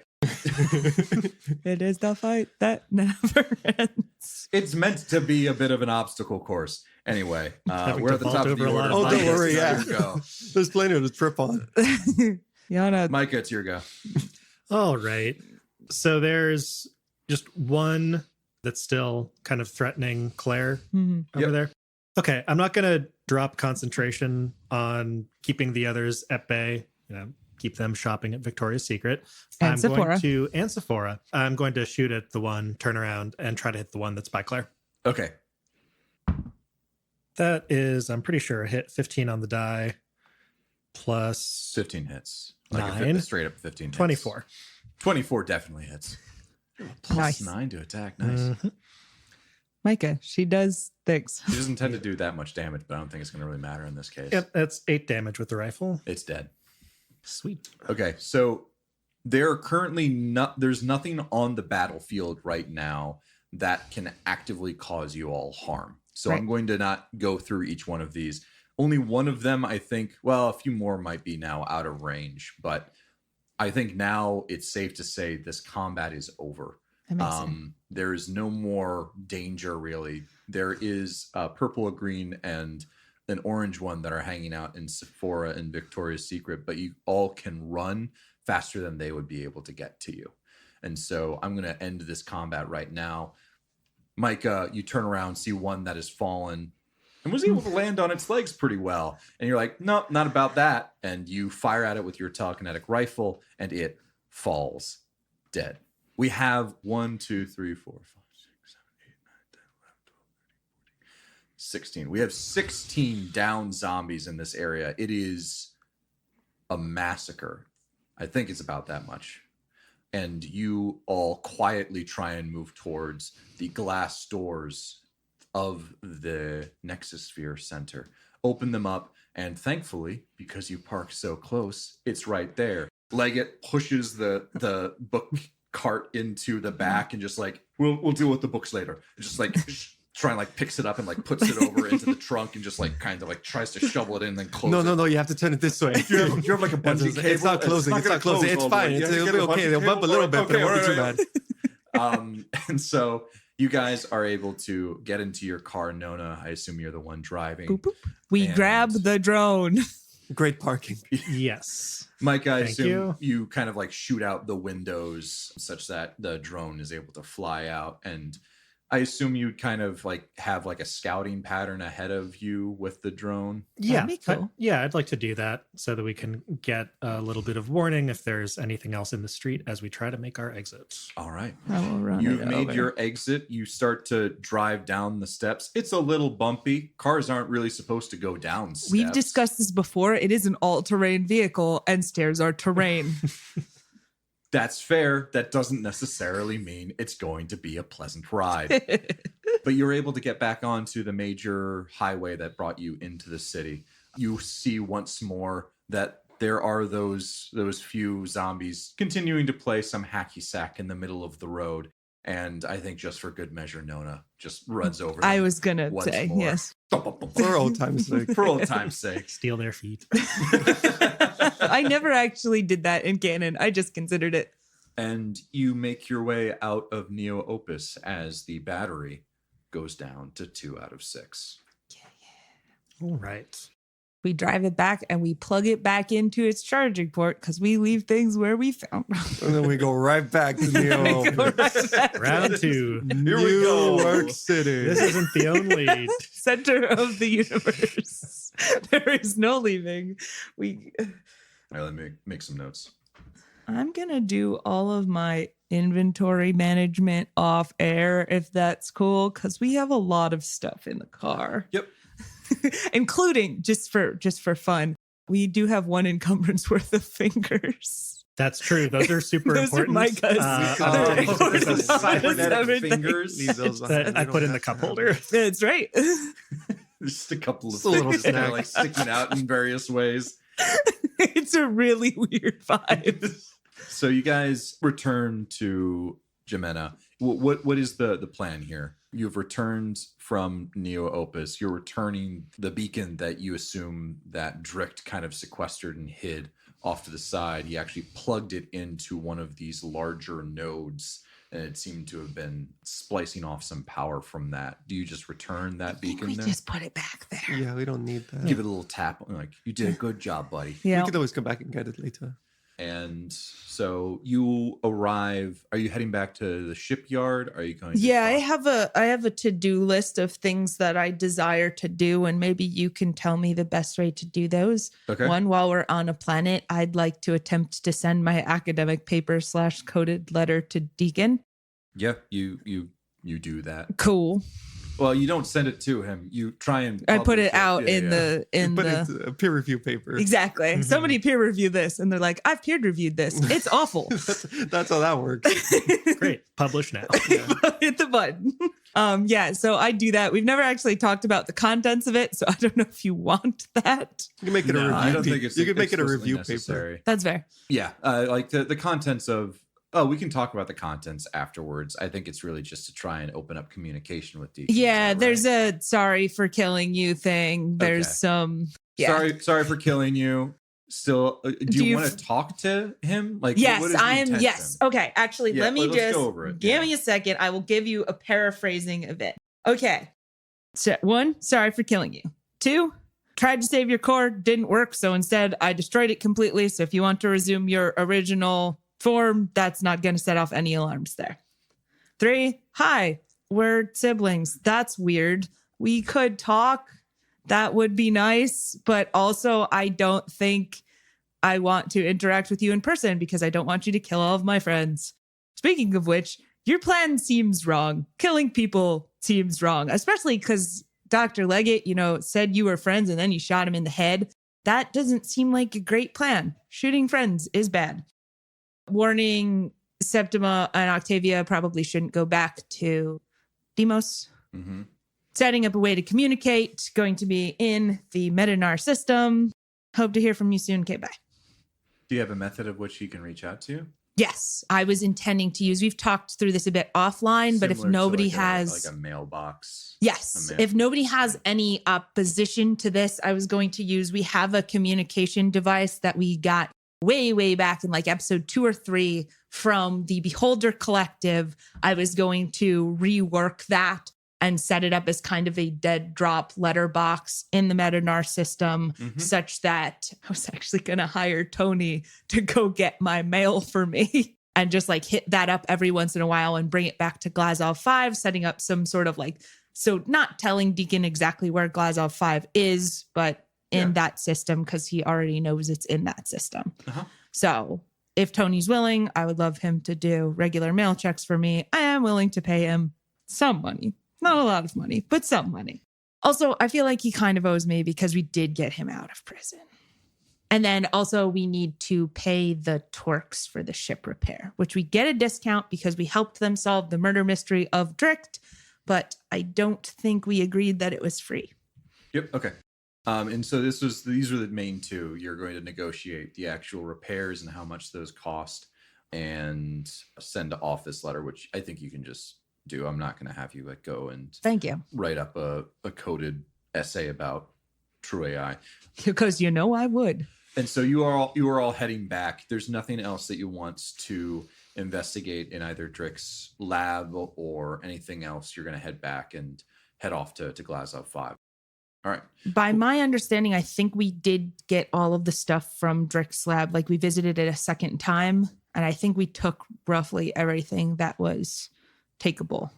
It is the fight that never ends. it's meant to be a bit of an obstacle course. Anyway, Having we're to at the vault top of over the a lot order. of Oh, don't Micah, worry, it's yeah. your go. There's plenty to trip on. Yana, Micah, it's your go. All right. So there's just one that's still kind of threatening Claire mhm. over Yep. there. Okay, I'm not going to drop concentration on keeping the others at bay, keep them shopping at Victoria's Secret. And Sephora. And Sephora. I'm going to shoot at the one, turn around, and try to hit the one that's by Claire. Okay. That is, I'm pretty sure, a hit 15 on the die plus 15 hits. Nine. Straight up 15 hits. 24. 24 definitely hits. Plus Nice. 9 to attack. Nice. Mhm. Micah, she does things. She doesn't tend to do that much damage, but I don't think it's going to really matter in this case. Yep, that's 8 damage with the rifle. It's dead. Sweet. Okay, so there are currently there's nothing on the battlefield right now that can actively cause you all harm. So Right. I'm going to not go through each one of these. Only one of them, I think, well, a few more might be now out of range, but I think now it's safe to say this combat is over. That makes sense. There is no more danger, really. There is a purple, a green, and an orange one that are hanging out in Sephora and Victoria's Secret, but you all can run faster than they would be able to get to you. And so I'm going to end this combat right now. Micah, you turn around, see one that has fallen and was able to land on its legs pretty well. And you're like, nope, not about that. And you fire at it with your telekinetic rifle, and it falls dead. We have 1, 2, 3, 4, 5, 6, 7, 8, 9, 10, 11, 12, 13, 14, 16. We have 16 down zombies in this area. It is a massacre. I think it's about that much. And you all quietly try and move towards the glass doors of the Nexusphere Center. Open them up, and thankfully, because you parked so close, it's right there. Leggett pushes the book cart into the back and just like, we'll deal with the books later. Just like try and like picks it up and like puts it over into the trunk and just like kind of like tries to shovel it in and then close it. No, you have to turn it this way. You have like a bungee cable. It's not closing. It's gonna not closing. close It's all the way. fine. You have It'll to be get a okay. bungee They'll bump a cable little for it. bit, but it won't be too Okay, bad. And so you guys are able to get into your car. Nona, I assume you're the one driving. Boop, boop. We And- grab the drone. Great parking. Yes. Mike, I Thank assume you kind of like shoot out the windows such that the drone is able to fly out. And I assume you'd kind of like have like a scouting pattern ahead of you with the drone. Yeah. be cool. I'd like to do that so that we can get a little bit of warning if there's anything else in the street as we try to make our exit. All right. I will run You've it made over. your exit. You start to drive down the steps. It's a little bumpy. Cars aren't really supposed to go down steps. We've discussed this before. It is an all-terrain vehicle, and stairs are terrain. That's fair. That doesn't necessarily mean it's going to be a pleasant ride. But you're able to get back onto the major highway that brought you into the city. You see once more that there are those few zombies continuing to play some hacky sack in the middle of the road. And I think just for good measure, Nona just runs over them I was going to once say, more. yes. For old time's sake. For old time's sake. Steal their feet. I never actually did that in canon. I just considered it. And you make your way out of Neo Opus as the battery goes down to 2 out of 6. All right. We drive it back and we plug it back into its charging port because we leave things where we found them. And then we go right back to Neo. Round 2. Here we go. New York City. This isn't the only. Center of the universe. There is no leaving. All right, let me make some notes. I'm going to do all of my inventory management off air if that's cool, because we have a lot of stuff in the car. Yep. Including, just for fun, we do have 1 encumbrance worth of fingers. That's true. Those are super Those are important. Micah's. Cybernetic fingers. Leave those behind. That I put in the cup holder. That's right. Just a couple of Just a little fingers that are snack. like sticking out in various ways. It's a really weird vibe. So you guys return to Jimena. What is the plan here? You've returned from Neo Opus. You're returning the beacon that you assume that Dricht kind of sequestered and hid off to the side. He actually plugged it into one of these larger nodes, and it seemed to have been splicing off some power from that. Do you just return that beacon We there? just put it back there. Yeah, we don't need that. Give it a little tap, like, you did a good job, buddy. We Yeah. could always come back and get it later. And so you arrive. Are you heading back to the shipyard? Are you going to Yeah, I have a to-do list of things that I desire to do, and maybe you can tell me the best way to do those. Okay. One, while we're on a planet, I'd like to attempt to send my academic paper / coded letter to Deacon. Yeah, you do that. Cool. Well, you don't send it to him. You try and I put publish it out in the But it's a peer review paper. exactly. Mhm. Somebody peer review this, and they're like, "I've peer reviewed this. It's awful." That's how that works. Great. Publish now. Hit the button. Yeah. So I do that. We've never actually talked about the contents of it, so I don't know if you want that. You can make it a No, review. I don't think it's you can make it a explicitly review necessary. That's fair. Yeah, like the contents of. Oh, we can talk about the contents afterwards. I think it's really just to try and open up communication with Deacon. Yeah. There's a sorry for killing you thing. There's Okay. some. Yeah. Sorry for killing you. Still, do you want to talk to him? Like, Yes, what is the I am. intention? Yes. Okay. Actually, Yeah, let me let's just go over it. give Yeah. me a second. I will give you a paraphrasing of it. Okay. So, 1, sorry for killing you. 2, tried to save your core, didn't work. So instead, I destroyed it completely. So if you want to resume your original form, that's not going to set off any alarms there. 3, hi, we're siblings. That's weird. We could talk. That would be nice. But also, I don't think I want to interact with you in person because I don't want you to kill all of my friends. Speaking of which, your plan seems wrong. Killing people seems wrong, especially because Dr. Leggett, said you were friends and then you shot him in the head. That doesn't seem like a great plan. Shooting friends is bad. Warning, Septima and Octavia probably shouldn't go back to Demos. Mm-hmm. Setting up a way to communicate, going to be in the Medinar system. Hope to hear from you soon. Okay, bye. Do you have a method of which he can reach out to you? Yes, I was intending to use. We've talked through this a bit offline, but if Similar to nobody like has... like a mailbox. Yes, a mail- if nobody has any opposition to this, I was going to use... We have a communication device that we got way back in like episode 2 or 3 from the Beholder Collective. I was going to rework that and set it up as kind of a dead drop letterbox in the Medinar system, such that I was actually going to hire Tony to go get my mail for me and just like hit that up every once in a while and bring it back to Glazov 5, setting up some sort of like, so not telling Deacon exactly where Glazov 5 is, but in that system because he already knows it's in that system. So if Tony's willing, I would love him to do regular mail checks for me. I am willing to pay him some money. Not a lot of money, but some money. Also, I feel like he kind of owes me because we did get him out of prison. And then also we need to pay the Torques for the ship repair, which we get a discount because we helped them solve the murder mystery of Dricht, but I don't think we agreed that it was free. Yep. Okay. And so these are the main two. You're going to negotiate the actual repairs and how much those cost and send an office letter, which I think you can just do. I'm not going to have you go and Thank you. write up a coded essay about true AI. Because I would. And so you are all heading back. There's nothing else that you want to investigate in either Drick's lab or anything else. You're going to head back and head off to Glasgow 5. All right. By my understanding, I think we did get all of the stuff from Drick's lab. Like we visited it a second time, and I think we took roughly everything that was takeable.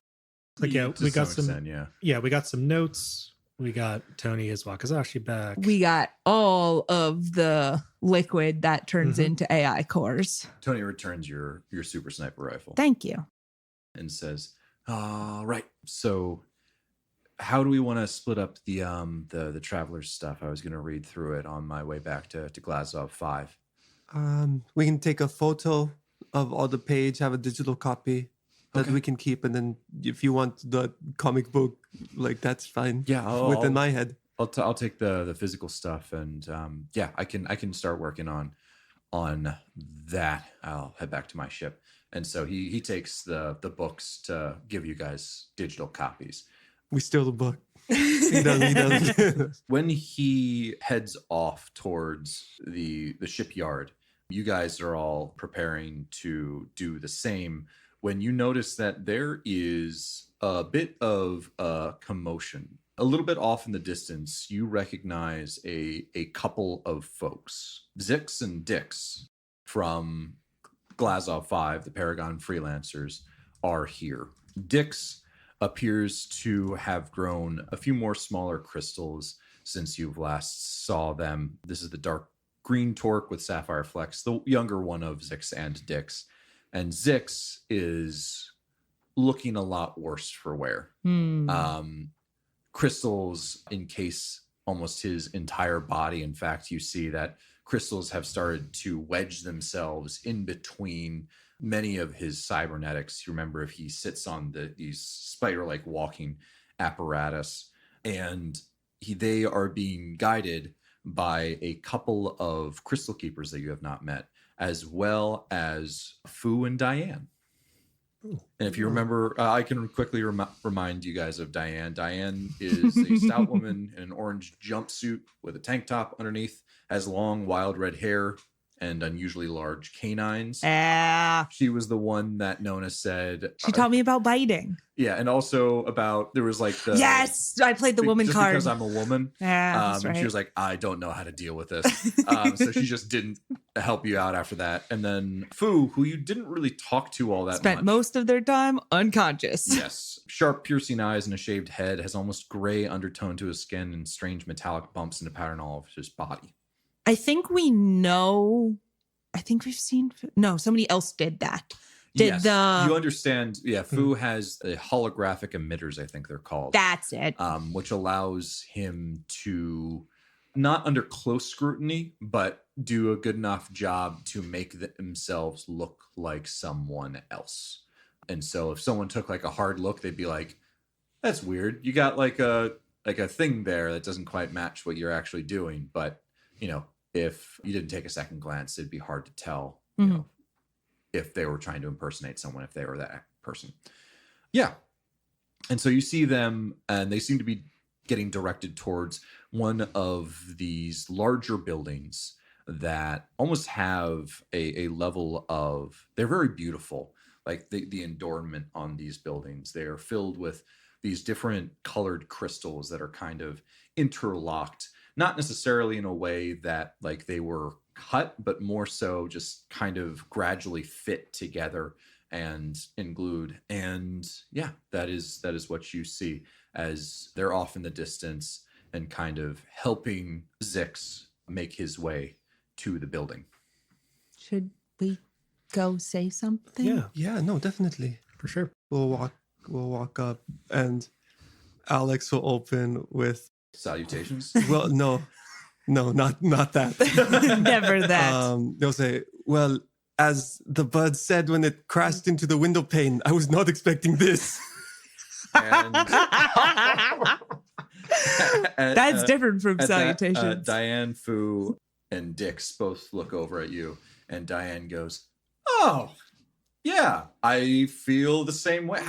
Like, yeah, To we got some some. extent, Yeah, we got some notes. We got Tony his Wakizashi back. We got all of the liquid that turns into AI cores. Tony returns your super sniper rifle Thank you. and says, right. So how do we want to split up the traveler's stuff? I was going to read through it on my way back to Glasgow 5. We can take a photo of all the page, have a digital copy that Okay. we can keep, and then if you want the comic book, that's fine. Yeah, within my head. I'll take the physical stuff, and I can start working on that. I'll head back to my ship, and so he takes the books to give you guys digital copies. We steal the book. He does. When he heads off towards the shipyard, you guys are all preparing to do the same when you notice that there is a bit of a commotion. A little bit off in the distance, you recognize a couple of folks. Zix and Dix from Glasgow 5, the Paragon freelancers, are here. Dix appears to have grown a few more smaller crystals since you've last saw them. This is the dark green Torque with sapphire flecks, the younger one of Zix and Dix. And Zix is looking a lot worse for wear. Crystals encase almost his entire body. In fact, you see that crystals have started to wedge themselves in between many of his cybernetics. You remember, if he sits on these spider-like walking apparatus, and they are being guided by a couple of crystal keepers that you have not met, as well as Fu and Diane. And if you remember, I can quickly remind you guys of Diane. Diane is a stout woman in an orange jumpsuit with a tank top underneath, has long, wild red hair and unusually large canines. She was the one that Nona said. She taught me about biting. Yeah, and also about, there was like the... Yes, I played the woman just card. because I'm a woman. That's right. And she was like, I don't know how to deal with this. So she just didn't help you out after that. And then Fu, who you didn't really talk to all that Spent much. most of their time unconscious. Yes. Sharp, piercing eyes and a shaved head, has almost gray undertone to his skin and strange metallic bumps in the pattern all of his body. I think we know. I think we've seen. No, somebody else did that. Yes. You understand. Yeah. Fu has a holographic emitters, I think they're called. That's it. Which allows him to, not under close scrutiny, but do a good enough job to make themselves look like someone else. And so if someone took like a hard look, they'd be like, that's weird. You got like a thing there that doesn't quite match what you're actually doing. But, if you didn't take a second glance, it'd be hard to tell, if they were trying to impersonate someone, if they were that person. Yeah. And so you see them, and they seem to be getting directed towards one of these larger buildings that almost have a level of, they're very beautiful. Like the adornment on these buildings, they are filled with these different colored crystals that are kind of interlocked, not necessarily in a way that like they were cut, but more so just kind of gradually fit together and glued. And yeah, that is what you see as they're off in the distance and kind of helping Zix make his way to the building. Should we go say something? Yeah, no, definitely. For sure. We'll walk up, and Alex will open with Salutations. well, no. No, not that. Never that. They'll say, well, as the bird said when it crashed into the window pane, I was not expecting this. And That's different from at that, salutations. Diane, Fu, and Dix both look over at you, and Diane goes, "Oh, yeah, I feel the same way.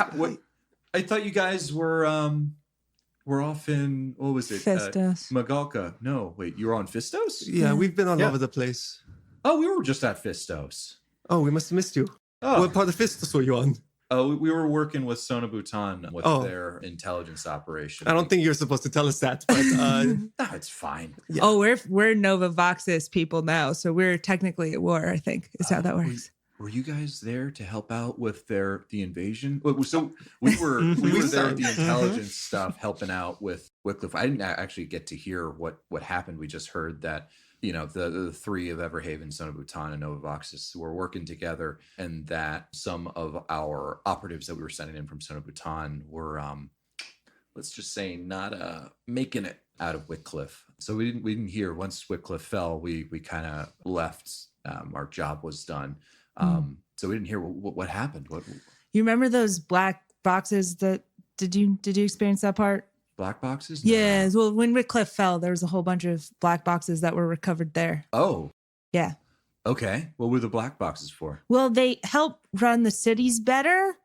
I thought you guys were off in, what was it? Festus. Magalka. No, wait, you were on Fistos? Yeah, we've been all Yeah. over the place. Oh, we were just at Fistos. Oh, we must have missed you. Oh, What part of Fistus were you on? we were working with Sona Bhutan with Oh. their intelligence operation. I don't think you're supposed to tell us that, but No, it's fine. yeah. Oh, we're Nova Voxis people now, so we're technically at war, I think, is how that works. Were you guys there to help out with the invasion? So we were there with the intelligence stuff, helping out with Wycliffe. I didn't actually get to hear what happened. We just heard that, you know, the three of Everhaven, Son of Bhutan, and Nova Voxis were working together, and that some of our operatives that we were sending in from Son of Bhutan were, let's just say, not making it out of Wycliffe. So we didn't hear. Once Wycliffe fell, we kind of left. Our job was done. So we didn't hear what happened. What You remember those black boxes that did you experience that part? black boxes? No. Yeah. Well, when Wycliffe fell, there was a whole bunch of black boxes that were recovered there. Oh, Yeah. okay. What were the black boxes for? Well, they help run the cities better,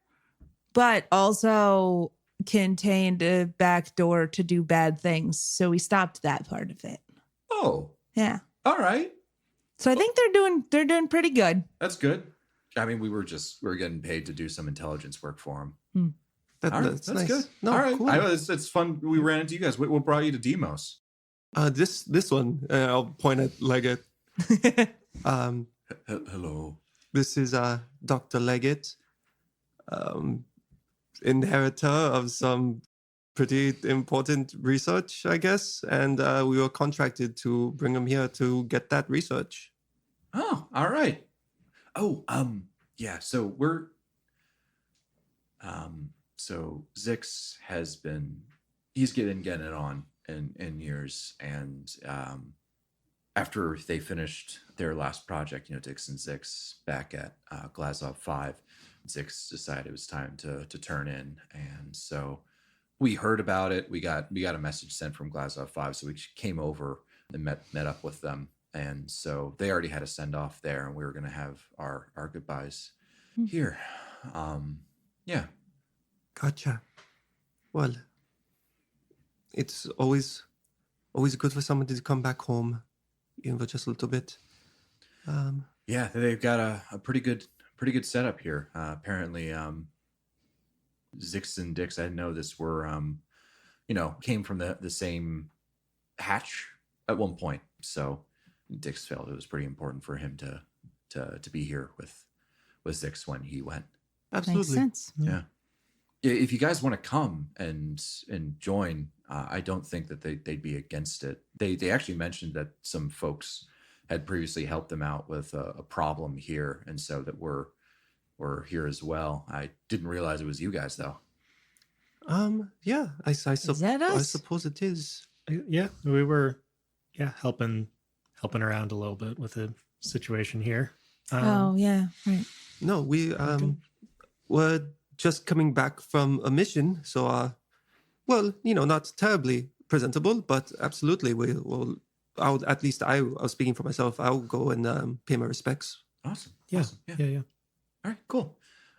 but also contained a back door to do bad things. So we stopped that part of it. Oh, Yeah. all right. So I think they're doing pretty good. That's good. I mean, we were getting paid to do some intelligence work for them. All right, That's that's nice. good. No, All right, cool. it's fun. We ran into you guys. What brought you to Demos? This one, I'll point at Leggett. Hello. This is Dr. Leggett, inheritor of some pretty important research, I guess, and we were contracted to bring him here to get that research. Oh, all right. Oh, yeah. So we're, so Zix he's getting it on in years, and after they finished their last project, you know, Dix and Zix back at Glazov 5, Zix decided it was time to turn in, and so we heard about it. We got a message sent from Glazov 5, so we came over and met up with them. And so they already had a send off there, and we were going to have our goodbyes here. Yeah. Gotcha. Well, it's always good for somebody to come back home, even for just a little bit. Yeah, they've got a pretty good setup here. Apparently, Zix and Dix, I didn't know this, were came from the same hatch at one point. So Dix felt it was pretty important for him to be here with Zix when he went. Absolutely. Makes sense. Yeah. If you guys want to come and join, I don't think that they'd be against it. They actually mentioned that some folks had previously helped them out with a problem here, and so that we're here as well. I didn't realize it was you guys though. Yeah, I that us? I suppose it is. Yeah, we were helping around a little bit with the situation here. Oh yeah, right. No, we were just coming back from a mission, so well, you know, not terribly presentable, but absolutely, we will. I was speaking for myself. I'll go and pay my respects. Awesome. Yeah, Awesome. yeah. All right, cool.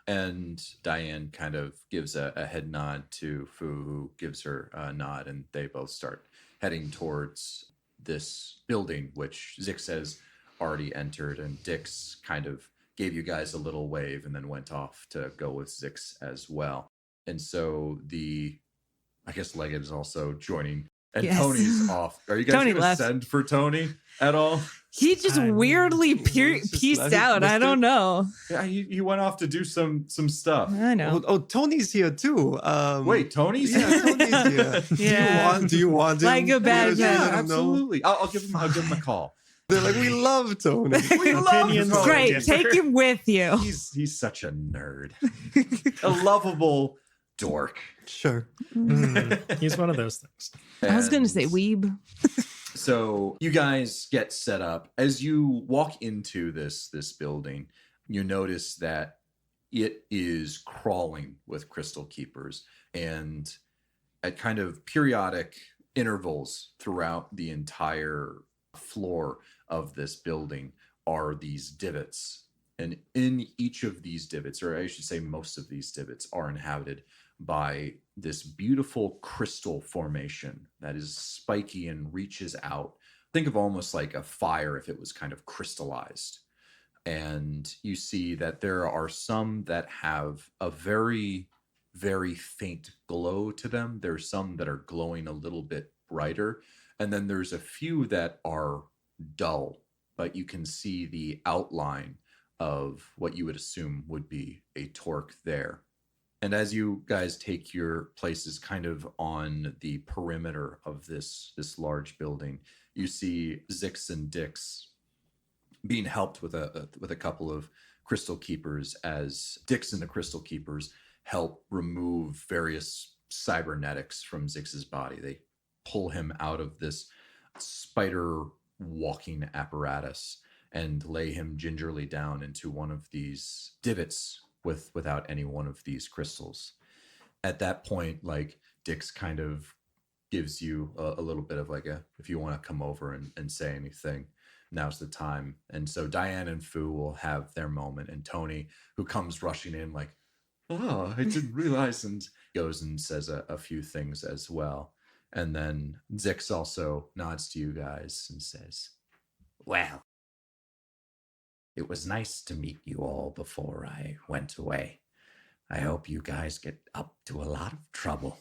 And Diane kind of gives a head nod to Fu, who gives her a nod, and they both start heading towards this building, which Zix has already entered, and Dix kind of gave you guys a little wave and then went off to go with Zix as well. And so I guess Leggett is also joining, and Yes. Tony's off. Are you guys Tony going to left. send for Tony at all? He just weirdly it's just pieced like- out. I don't know. Yeah, he went off to do some stuff. I know. Oh, Tony's here too. Wait, Tony's Yeah, Tony's here. Yeah. Do you want him? Like a bad Yeah, guy. let him know. absolutely. I'll give him a call. They're like, we love Tony. We love Opinions Tony. Great. differ. Take him with you. He's such a nerd, a lovable dork. Sure. He's one of those things. I was going to And- say weeb. So you guys get set up. As you walk into this building, you notice that it is crawling with crystal keepers, and at kind of periodic intervals throughout the entire floor of this building are these divots. And in each of these divots, or I should say most of these divots, are inhabited by this beautiful crystal formation that is spiky and reaches out. Think of almost like a fire if it was kind of crystallized. And you see that there are some that have a very, very faint glow to them. There's some that are glowing a little bit brighter. And then there's a few that are dull, but you can see the outline of what you would assume would be a torque there. And as you guys take your places kind of on the perimeter of this large building, you see Zix and Dix being helped with a couple of crystal keepers, as Dix and the crystal keepers help remove various cybernetics from Zix's body. They pull him out of this spider walking apparatus and lay him gingerly down into one of these divots without any one of these crystals. At that point, like, Dix kind of gives you a little bit of like if you want to come over and say anything, now's the time. And so Diane and Fu will have their moment, and Tony, who comes rushing in like, oh, I didn't realize, and goes and says a few things as well. And then Zix also nods to you guys and says, well, it was nice to meet you all before I went away. I hope you guys get up to a lot of trouble.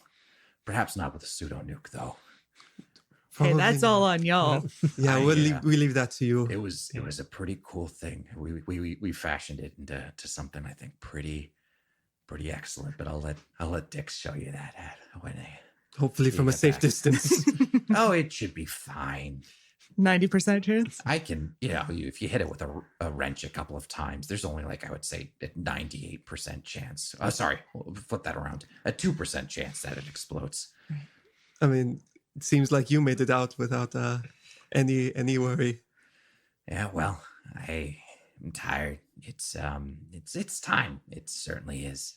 Perhaps not with a pseudo-nuke, though. Hey, that's all on y'all. Yeah, we leave that to you. It was a pretty cool thing. We fashioned it into something I think pretty excellent. But I'll let Dix show you that when Hopefully from a safe distance. Oh, it should be fine. 90% chance. I can, if you hit it with a wrench a couple of times, there's only like, I would say, a 98% chance. Sorry, flip that around. A 2% chance that it explodes. I mean, it seems like you made it out without any worry. Yeah, well, I am tired. It's time. It certainly is.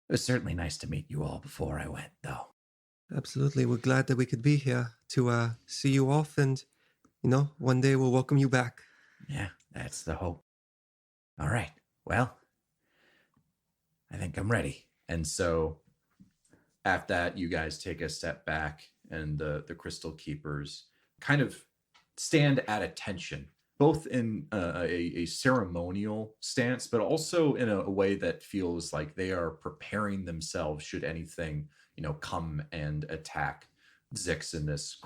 It was certainly nice to meet you all before I went, though. Absolutely. We're glad that we could be here to see you off, and, one day we'll welcome you back. Yeah, that's the hope. All right. Well, I think I'm ready. And so after that, you guys take a step back, and the crystal keepers kind of stand at attention, both in a ceremonial stance, but also in a way that feels like they are preparing themselves should anything, come and attack Zix in this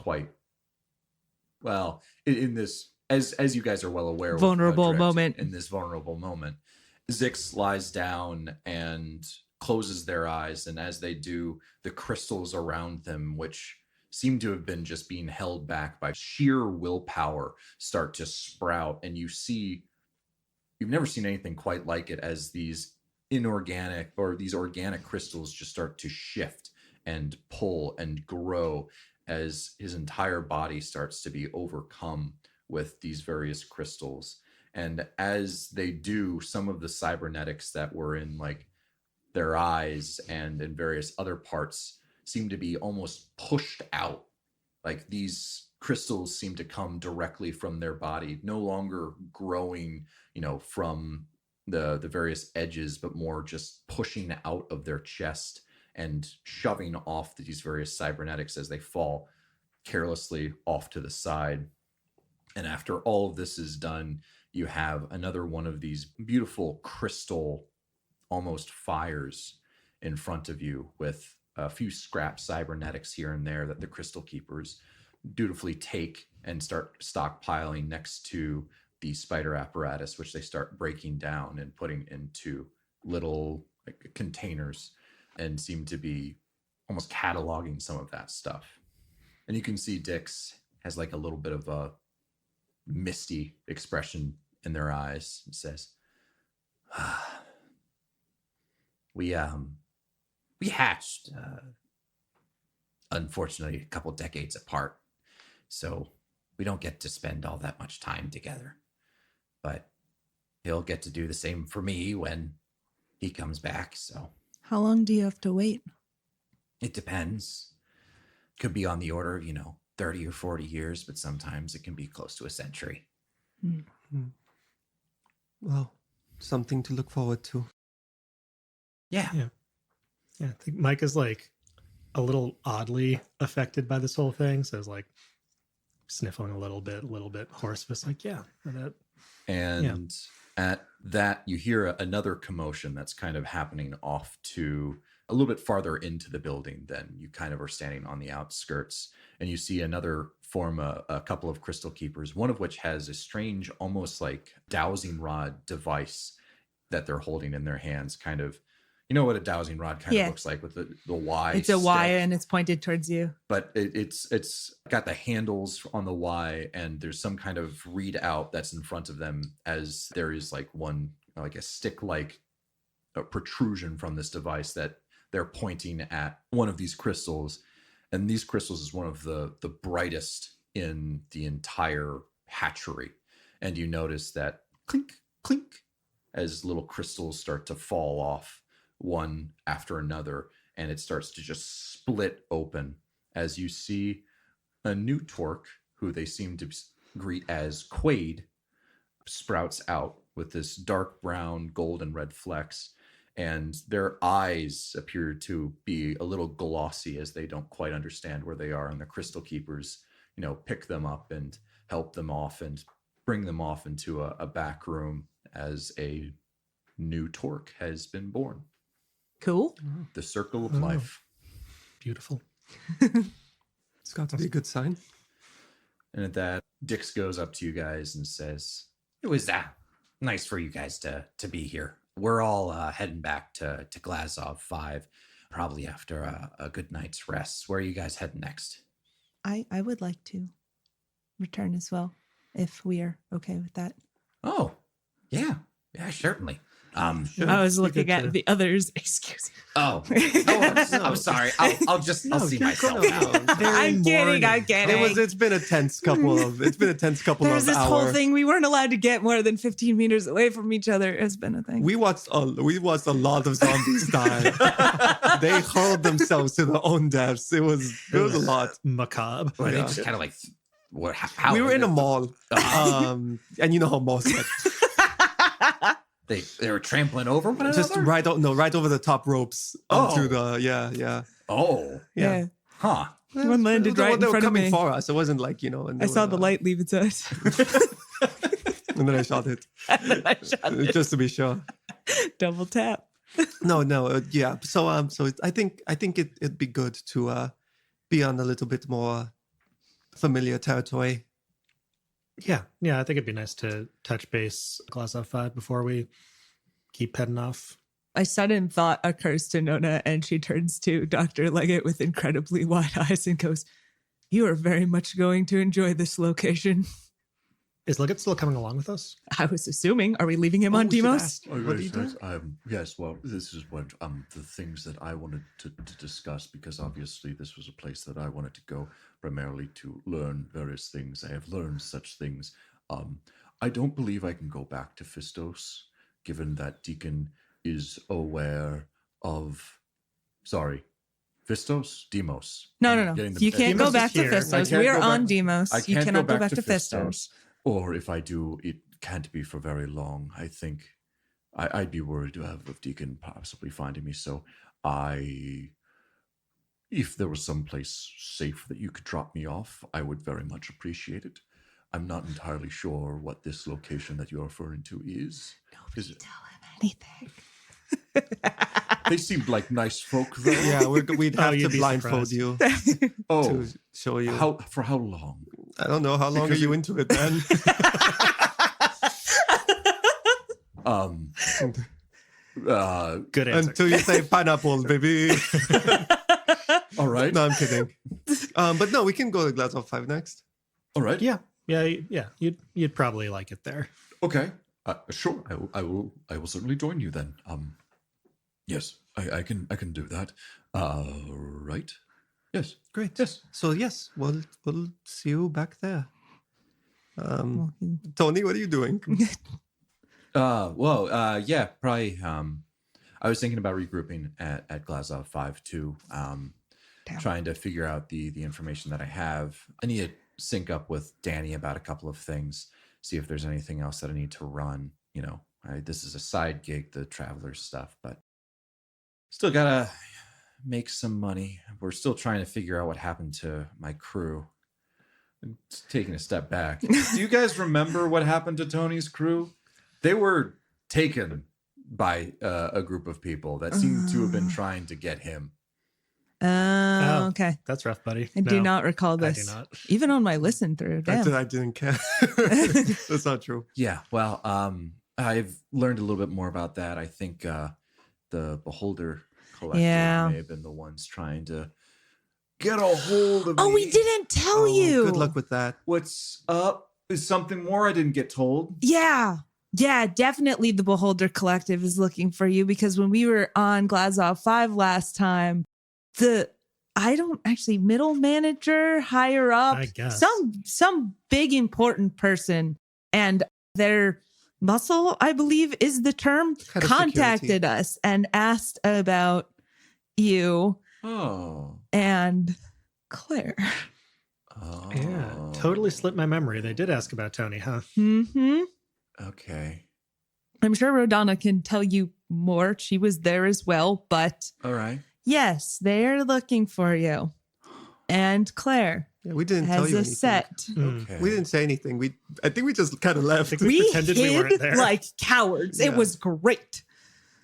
in this, as you guys are well aware, Vulnerable moment. In this vulnerable moment, Zix lies down and closes their eyes, and as they do, the crystals around them, which seem to have been just being held back by sheer willpower, start to sprout. And you've never seen anything quite like it, as these organic crystals just start to shift and pull and grow as his entire body starts to be overcome with these various crystals. And as they do, some of the cybernetics that were in like their eyes and in various other parts seem to be almost pushed out. Like these crystals seem to come directly from their body, no longer growing, from the various edges, but more just pushing out of their chest and shoving off these various cybernetics as they fall carelessly off to the side. And after all of this is done, you have another one of these beautiful crystal, almost fires in front of you, with a few scrap cybernetics here and there that the crystal keepers dutifully take and start stockpiling next to the spider apparatus, which they start breaking down and putting into little containers, and seem to be almost cataloging some of that stuff. And you can see Dix has like a little bit of a misty expression in their eyes and says, we hatched, unfortunately, a couple decades apart. so we don't get to spend all that much time together. But he'll get to do the same for me when he comes back, so How long do you have to wait? it depends. Could be on the order of, 30 or 40 years, but sometimes it can be close to a century. Well, something to look forward to. Yeah. I think Micah's like a little oddly affected by this whole thing. So it's like sniffling a little bit hoarse, but it's like, yeah. And at that, you hear another commotion that's kind of happening off to a little bit farther into the building than you kind of are standing on the outskirts. And you see another form, a couple of crystal keepers, one of which has a strange, almost like dowsing rod device that they're holding in their hands, kind of. You know what a dowsing rod kind of looks like with the Y. It's a Y stick, and it's pointed towards you. but it's got the handles on the Y, and there's some kind of readout that's in front of them, as there is like one, like a stick-like protrusion from this device that they're pointing at one of these crystals. And these crystals is one of the brightest in the entire hatchery. And you notice that clink, clink, as little crystals start to fall off one after another, and it starts to just split open as you see a new Torque, who they seem to greet as Quaid, sprouts out with this dark brown, gold, and red flecks, and their eyes appear to be a little glossy as they don't quite understand where they are, and the crystal keepers, pick them up and help them off and bring them off into a back room as a new Torque has been born. Cool. The circle of life. Beautiful. It's got to be a good sign. And at that, Dix goes up to you guys and says, It was nice for you guys to be here. We're all heading back to Glazov 5, probably after a good night's rest. Where are you guys heading next? I would like to return as well, if we are okay with that. Oh, yeah, certainly. I was looking at the others. Excuse me. I'm sorry. I'll see myself out. I'm kidding. It's been a tense couple of There's this hours. whole thing. We weren't allowed to get more than 15 meters away from each other. It's been a thing. We watched a lot of zombies die. They hurled themselves to their own deaths. It was a lot. Macabre. Or they Yeah. just kind of like, how We were in a mall, and you know how malls get. They were trampling over one Just another? right over the top ropes onto the yeah. Oh, Yeah. huh. One landed They right in were front of coming me. for us. It wasn't like, and I saw the light leave its eyes. and then I shot it And then I shot it. just to be sure. Double tap. No, yeah. So I think it'd be good to be on a little bit more familiar territory. Yeah. I think it'd be nice to touch base Glazov 5 before we keep heading off. A sudden thought occurs to Nona, and she turns to Dr. Leggett with incredibly wide eyes and goes, "You are very much going to enjoy this location." Is Leggett still coming along with us? I was assuming. Are we leaving him on Demos? Yes, well, this is what the things that I wanted to discuss, because obviously this was a place that I wanted to go primarily to learn various things. I have learned such things. I don't believe I can go back to Fistos, given that Deacon is aware of... Sorry, Fistos? Demos. No. You can't Demos go back is to here. Fistos. I We can't are go on back- Demos. I You can't cannot go go back to Fistos. Or if I do, it can't be for very long. I think I'd be worried of Deacon possibly finding me. So if there was some place safe that you could drop me off, I would very much appreciate it. I'm not entirely sure what this location that you're referring to is. Nobody tell him anything. They seemed like nice folk, though. Yeah, we'd have to you'd be blindfold surprised. you Oh, to show you. for how long? I don't know. How long Because are you into it, then? Good answer. Until you say pineapple, baby. All right. No, I'm kidding. But no, we can go to Glazov 5 next. All right. Yeah. You'd probably like it there. Okay. Sure. I will certainly join you then. Yes, I can do that. Right. Yes. Great. Yes. So yes, we'll see you back there. Well, Tony, what are you doing? Yeah, probably. I was thinking about regrouping at Glazov 5 too. Trying to figure out the information that I have. I need to sync up with Danny about a couple of things, see if there's anything else that I need to run. You know, this is a side gig, the Travelers stuff, but still gotta make some money. We're still trying to figure out what happened to my crew. It's taking a step back. Do you guys remember what happened to Tony's crew? They were taken by a group of people that seemed to have been trying to get him. Oh, okay. That's rough, buddy. I do not recall I this. do not. Even on my listen through. Damn. I didn't care. That's not true. Yeah, well, I've learned a little bit more about that. I think the Beholder Collective may have been the ones trying to get a hold of me. We didn't tell you. Good luck with that. What's up? Is something more I didn't get told? Yeah, definitely the Beholder Collective is looking for you because when we were on Glazov 5 last time, middle manager, higher up, I guess. some big important person and their muscle, I believe is the term, Head of contacted security. us and asked about you Oh. and Claire. Oh. Yeah, totally slipped my memory. They did ask about Tony, huh? Mm-hmm. Okay. I'm sure Rodana can tell you more. She was there as well, but All right. yes, they're looking for you. And Claire Yeah, we didn't tell has you a anything. set. Okay. We didn't say anything. I think we just kind of left. We We pretended we weren't hid there. like cowards. Yeah. It was great.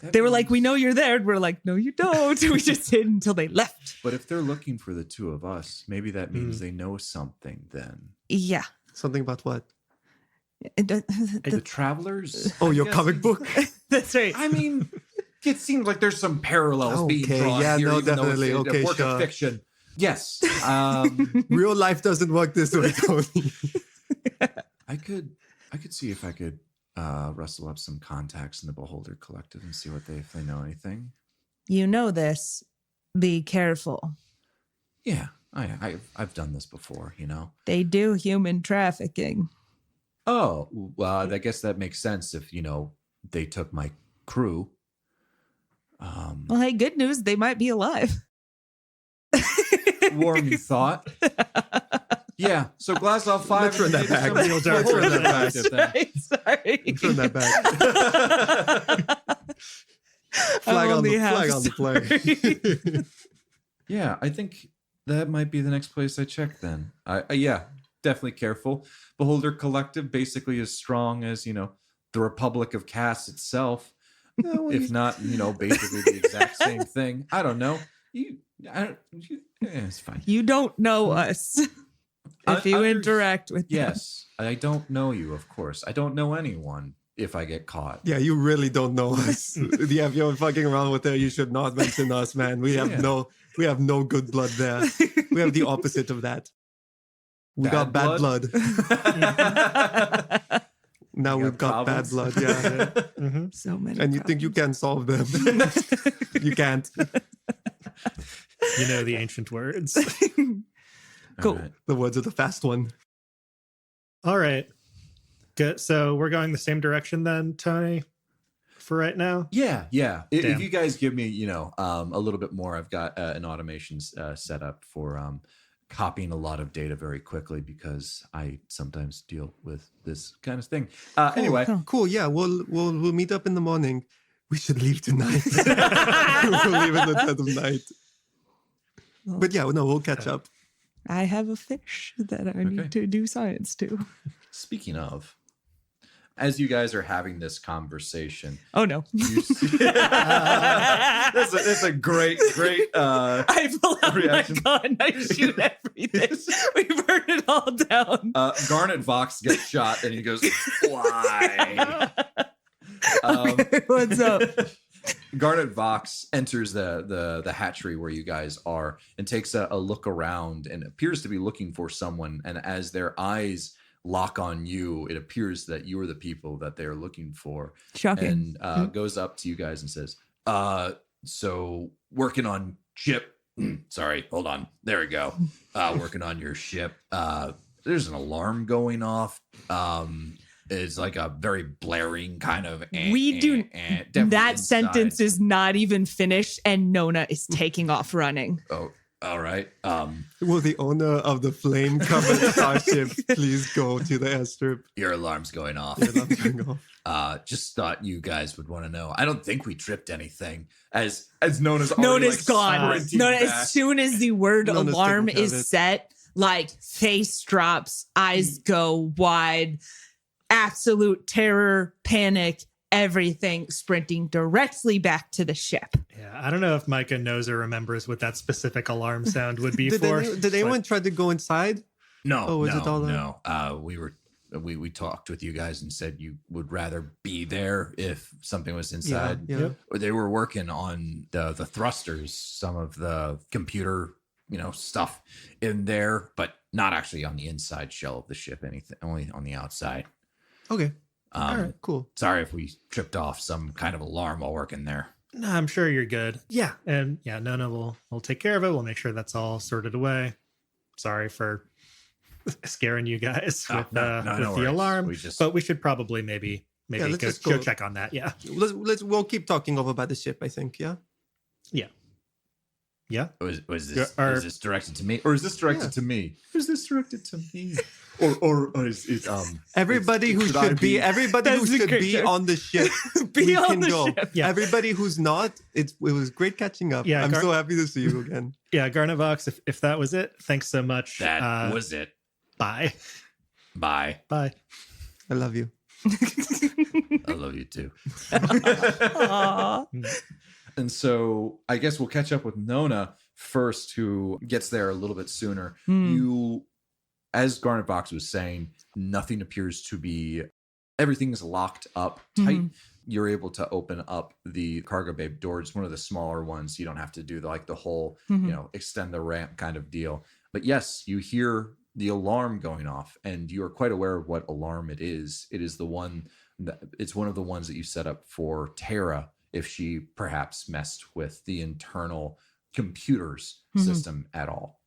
That They were like, means- "We know you're there." And we're like, "No, you don't." We just hid until they left. But if they're looking for the two of us, maybe that means they know something then. Yeah. Something about what? The Travelers? Oh, I'm your guessing? comic book? That's right. I mean, it seems like there's some parallels being Okay, drawn yeah, here, no, even though definitely. it's a Okay, work sure. of fiction. Yes. Real life doesn't work this way, Tony. I could see if I could rustle up some contacts in the Beholder Collective and see if they know anything. You know this. Be careful. Yeah, I've done this before, you know. They do human trafficking. Oh, well, I guess that makes sense if they took my crew. Well, hey, good news. They might be alive. Warm thought. Yeah, so Glazov 5. Let's run that back. Real dark Let's for run that. that back. Sorry. Turn that back. Flag on the flag. Yeah, I think that might be the next place I check then. Yeah, definitely careful. Beholder Collective basically as strong as, the Republic of Cass itself. If not, basically the exact same thing. I don't know. It's fine. You don't know us if you interact with them. Yes, I don't know you, of course. I don't know anyone if I get caught. Yeah, you really don't know us. Yeah, if you're fucking around with her, you should not mention us, man. We have no good blood there. We have the opposite of that. We got bad blood. Now we've got bad blood. Yeah. So many. And you think you can solve them. You can't. You know the ancient words. Cool. All right. The words of the fast one. All right. Good. So we're going the same direction then, Tony, for right now? Yeah. If Damn. you guys give me, a little bit more, I've got an automation set up for copying a lot of data very quickly because I sometimes deal with this kind of thing. Anyway, Cool. Yeah, we'll meet up in the morning. We should leave tonight. We'll leave in the dead of night. But yeah, no, we'll catch up. I have a fish that I need to do science to. speaking of, as you guys are having this conversation, Oh no. you see, that's a great. I pull out reaction. my gun. I shoot everything. We burn it all down. Garnet Vox gets shot, and he goes, "Why?" What's up? Garnet Vox enters the hatchery where you guys are and takes a look around and appears to be looking for someone. And as their eyes lock on you, it appears that you are the people that they are looking for. Shocking. And goes up to you guys and says, so working on Chip Sorry, hold on. There we go. Working on your ship. There's an alarm going off. It's like a very blaring kind of. That sentence is not even finished, and Nona is taking off running. Oh, all right. Will the owner of the flame-covered starship please go to the airstrip? Your alarm's going off. Your alarm's going off. Just thought you guys would want to know. I don't think we tripped anything. As Nona's gone. Nona, back. as soon as the word Nona's alarm taking care of it. is set, like face drops, eyes go wide, absolute terror, panic, everything, sprinting directly back to the ship. Yeah, I don't know if Micah knows or remembers what that specific alarm sound would be Did for. anyone try to go inside? No, Oh, was no, it all no. We talked with you guys and said you would rather be there if something was inside. Yeah. Yep. Or they were working on the thrusters, some of the computer, stuff in there, but not actually on the inside shell of the ship. Anything, only on the outside. Okay. All right. Cool. Sorry if we tripped off some kind of alarm while working there. No, I'm sure you're good. Yeah, and yeah, Nona will take care of it. We'll make sure that's all sorted away. Sorry for scaring you guys with no the worries. alarm, but we should probably maybe let's just go go. check on that. Yeah, We'll keep talking over about the ship, I think. Yeah. Was Yeah, is this directed to me, or is this directed to me? Is this directed to me, or is Everybody who should I should be everybody who That's a should great be joke. on the ship. Be we on can the go. ship. Yeah. Everybody who's not, it was great catching up. Yeah, I'm so happy to see you again. yeah, Garnavox. If that was it, thanks so much. that was it? Bye. Bye. Bye. I love you. I love you too. Aw. And so I guess we'll catch up with Nona first, who gets there a little bit sooner. Hmm. You, as Garnet Box was saying, nothing appears to be, everything's locked up tight. Mhm. You're able to open up the cargo bay door. It's one of the smaller ones. You don't have to do the whole, Mhm. extend the ramp kind of deal. But yes, you hear the alarm going off, and you are quite aware of what alarm it is. It is it's one of the ones that you set up for Tara if she perhaps messed with the internal computers Mhm. system at all.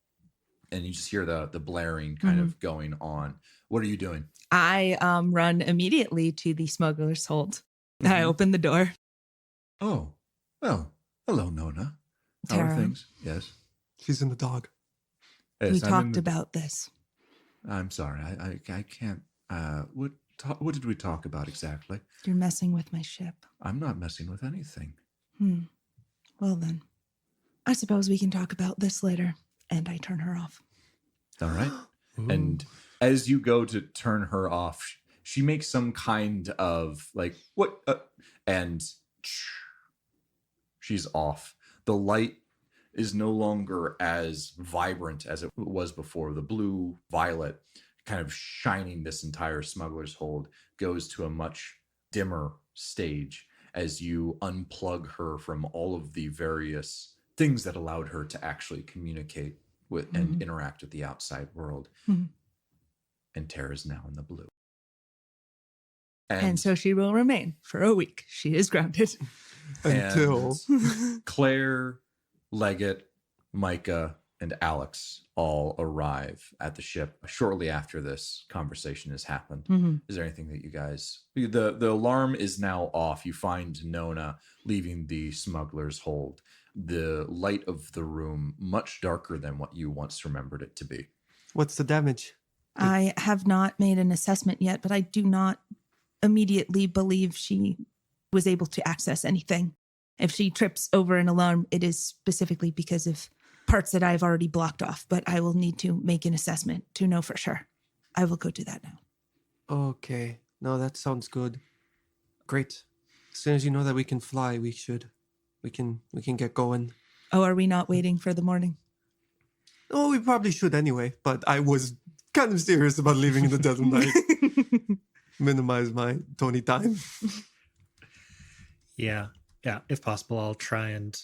And you just hear the blaring kind of going on. What are you doing? I run immediately to the smuggler's hold. I open the door. Oh, well, hello, Nona. How are Tara. things? Yes. She's in the dog. Yes, We I'm talked about this. I'm sorry. I can't. What did we talk about exactly? You're messing with my ship. I'm not messing with anything. Well then, I suppose we can talk about this later. And I turn her off. All right. And as you go to turn her off, she makes some kind of what? And she's off. The light is no longer as vibrant as it was before. The blue violet kind of shining this entire smuggler's hold goes to a much dimmer stage as you unplug her from all of the various things that allowed her to actually communicate with and interact with the outside world. And Tara's now in the blue. And so she will remain for a week. She is grounded. Until Claire, Leggett, Micah, and Alex all arrive at the ship shortly after this conversation has happened. Is there anything that you guys... The alarm is now off. You find Nona leaving the smuggler's hold. The light of the room much darker than what you once remembered it to be. what's the damage? I have not made an assessment yet, but I do not immediately believe she was able to access anything. If she trips over an alarm, it is specifically because of parts that I've already blocked off, but I will need to make an assessment to know for sure. I will go do that now. Okay. No, that sounds good. Great. As soon as you know that we can fly, we can get going. Oh, are we not waiting for the morning? Oh, we probably should anyway, but I was kind of serious about leaving in the dead of night. Minimize my Tony time. Yeah. If possible, I'll try and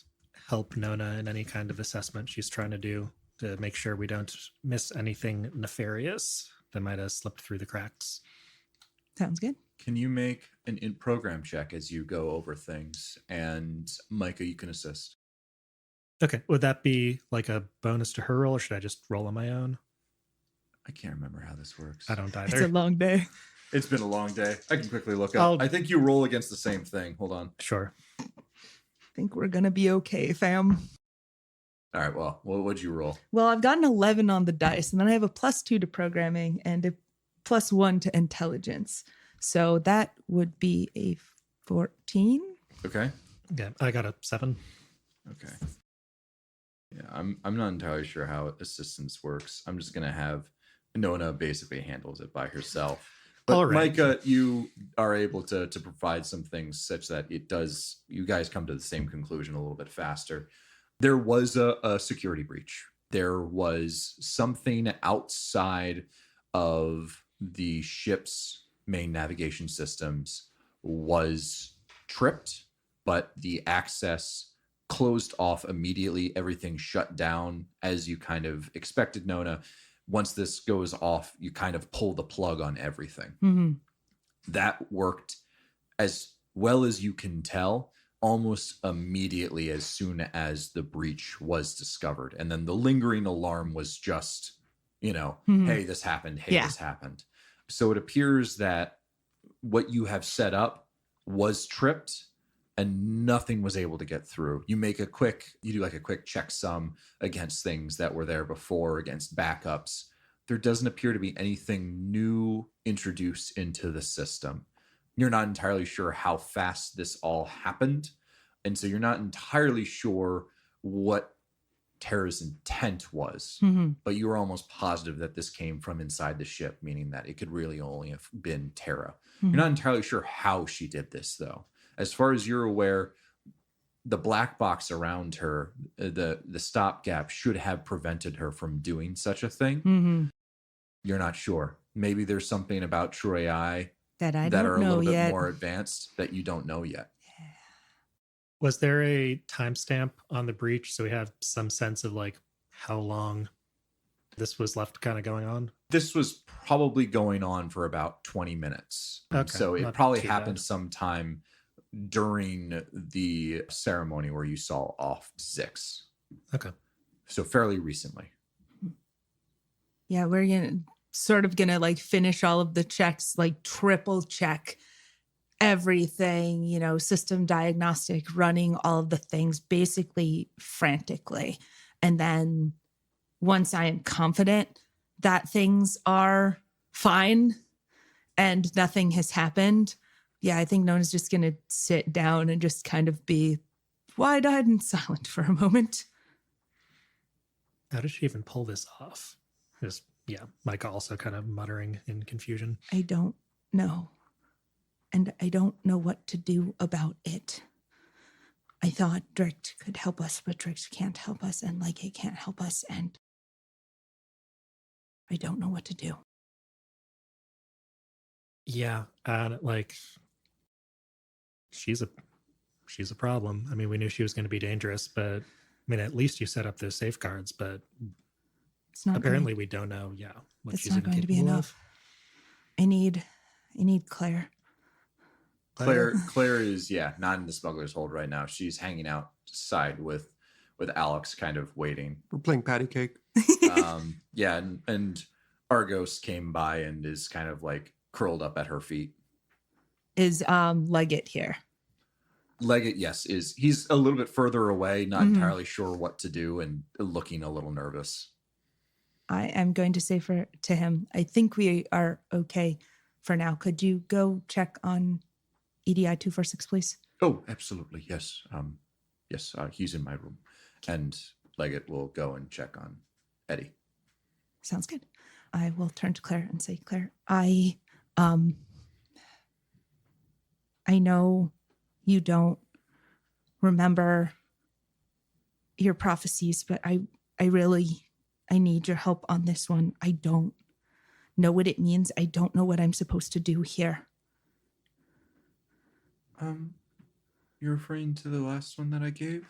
help Nona in any kind of assessment she's trying to do to make sure we don't miss anything nefarious that might have slipped through the cracks. Sounds good. Can you make an in-program check as you go over things? And Micah, you can assist. Okay. Would that be like a bonus to her roll, or should I just roll on my own? I can't remember how this works. I don't It's a either. long day. It's been a long day. I can quickly look up. I think you roll against the same thing. Hold on. Sure. I think we're going to be okay, fam. All right. Well, what'd you roll? Well, I've got an 11 on the dice, and then I have a +2 to programming and a +1 to intelligence. So that would be a 14. Okay. Yeah, I got a 7. Okay. Yeah, I'm not entirely sure how assistance works. I'm just gonna have Nona basically handles it by herself. But All right. Micah, you are able to provide some things such that you guys come to the same conclusion a little bit faster. There was a security breach. There was something outside of the ship's main navigation systems was tripped, but the access closed off immediately. Everything shut down as you kind of expected, Nona. Once this goes off, you kind of pull the plug on everything. Mm-hmm. That worked as well as you can tell almost immediately as soon as the breach was discovered. And then the lingering alarm was just, hey, this happened. Hey, this happened. So it appears that what you have set up was tripped and nothing was able to get through. You do like a quick checksum against things that were there before, against backups. There doesn't appear to be anything new introduced into the system. You're not entirely sure how fast this all happened. And so you're not entirely sure what Terra's intent was, but you were almost positive that this came from inside the ship, meaning that it could really only have been Terra. You're not entirely sure how she did this, though. As far as you're aware, the black box around her, the stopgap, should have prevented her from doing such a thing. You're not sure. Maybe there's something about True AI that are a little yet. bit more advanced that you don't know yet. Was there a timestamp on the breach so we have some sense of like how long this was left kind of going on? This was probably going on for about 20 minutes. Okay, So it not probably too happened bad. sometime during the ceremony where you saw off Zix. Okay. So fairly recently. Yeah, we're gonna like finish all of the checks, like triple check everything, system diagnostic, running all of the things basically frantically. And then once I am confident that things are fine and nothing has happened, I think Nona's just going to sit down and just kind of be wide-eyed and silent for a moment. How does she even pull this off? Micah also kind of muttering in confusion. I don't know. And I don't know what to do about it. I thought Drict could help us, but Drict can't help us, and Leggett can't help us, and I don't know what to do. Yeah, and she's a problem. I mean, we knew she was going to be dangerous, but at least you set up those safeguards, but It's not apparently we don't know, what it's she's not going to be enough. I need Claire. Claire is not in the smuggler's hold right now. She's hanging outside with Alex, kind of waiting. We're playing patty cake. And Argos came by and is kind of like curled up at her feet. Is Leggett here? Leggett, yes, he's a little bit further away, not entirely sure what to do and looking a little nervous. I am going to say to him, I think we are okay for now. Could you go check on EDI 246, please? Oh, absolutely. Yes. He's in my room. And Leggett will go and check on Eddie. Sounds good. I will turn to Claire and say, Claire, I know you don't remember your prophecies, but I need your help on this one. I don't know what it means. I don't know what I'm supposed to do here. You're referring to the last one that I gave?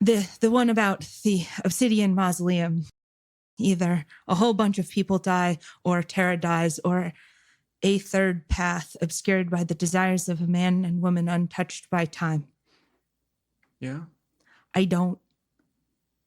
The one about the obsidian mausoleum. Either a whole bunch of people die, or Terra dies, or a third path obscured by the desires of a man and woman untouched by time. Yeah. I don't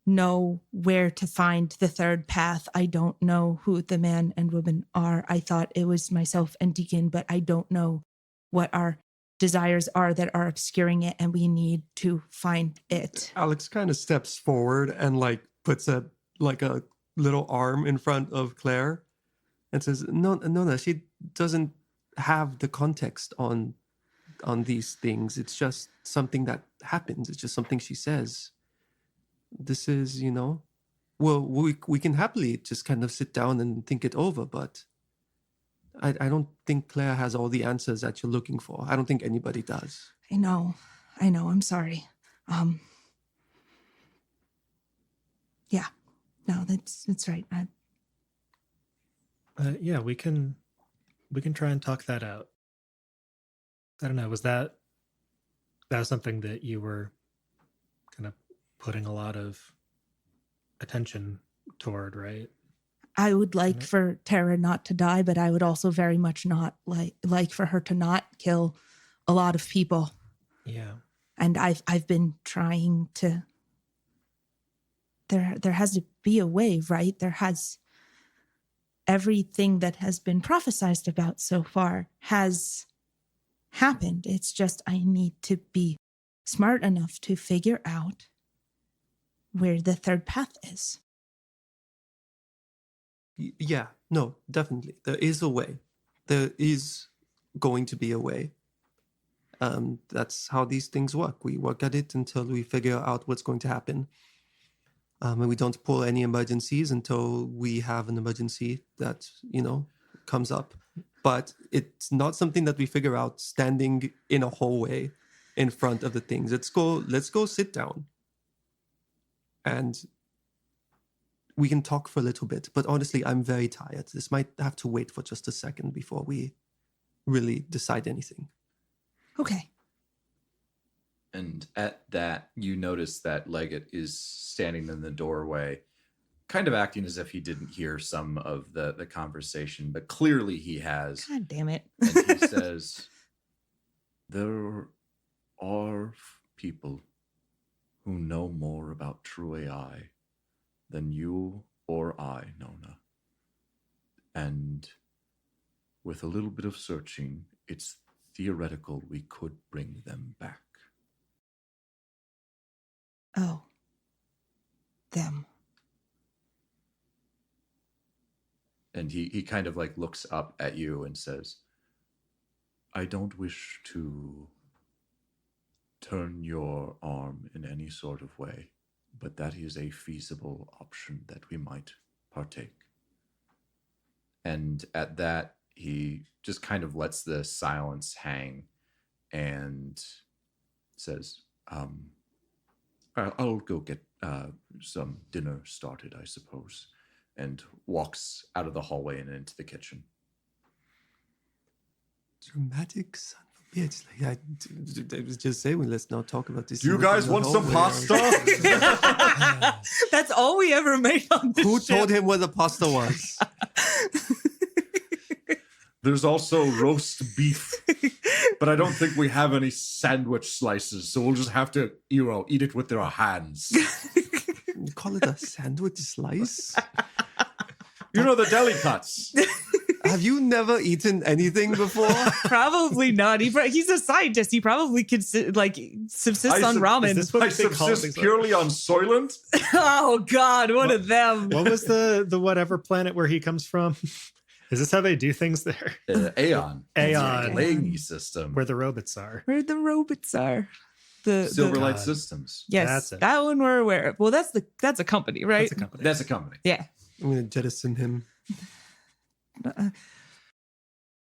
know where to find the third path. I don't know who the man and woman are. I thought it was myself and Deacon, but I don't know what our desires are that are obscuring it, and we need to find it. Alex kind of steps forward and like puts a little arm in front of Claire and says, no, she doesn't have the context on these things. It's just something that happens. It's just something she says. This is, well, we can happily just kind of sit down and think it over, but I don't think Claire has all the answers that you're looking for. I don't think anybody does. I know. I'm sorry. Yeah. No, that's right. Yeah, we can try and talk that out. I don't know. Was that something that you were kind of putting a lot of attention toward, right? I would like for Tara not to die, but I would also very much not like for her to not kill a lot of people. Yeah. And I've been trying to. There has to be a way, right? There has. Everything that has been prophesized about so far has happened. It's just I need to be smart enough to figure out where the third path is. Yeah, no, definitely. There is a way. There is going to be a way. That's how these things work. We work at it until we figure out what's going to happen. And we don't pull any emergencies until we have an emergency that, comes up. But it's not something that we figure out standing in a hallway in front of the things. Let's go sit down. And we can talk for a little bit. But honestly, I'm very tired. This might have to wait for just a second before we really decide anything. Okay. And at that, you notice that Leggett is standing in the doorway, kind of acting as if he didn't hear some of the conversation, but clearly he has. God damn it. And he says, there are people who know more about true AI than you or I, Nona. And with a little bit of searching, it's theoretical we could bring them back. Oh. Them. And he kind of like looks up at you and says, I don't wish to turn your arm in any sort of way, but that is a feasible option that we might partake. And at that, he just kind of lets the silence hang and says, I'll go get some dinner started, I suppose, and walks out of the hallway and into the kitchen. Dramatic son of a bitch. Like I was just saying, let's not talk about this. Do you guys want some pasta? That's all we ever made on this Who ship. told him where the pasta was? There's also roast beef, but I don't think we have any sandwich slices, so we'll just have to, eat it with our hands. You call it a sandwich slice? The deli cuts. Have you never eaten anything before? Probably not. He's a scientist. He probably could subsist on ramen. Is this what I they call subsist things like- purely on Soylent. Oh God, one of them. What was the whatever planet where he comes from? Is this how they do things there? Aeon. Aeon. Laney system. Where the robots are. Where the robots are. Silverlight God. Systems. Yes, That's it. that one we're aware of. Well, that's a company, right? That's a company. That's a company. Yeah. I'm going to jettison him.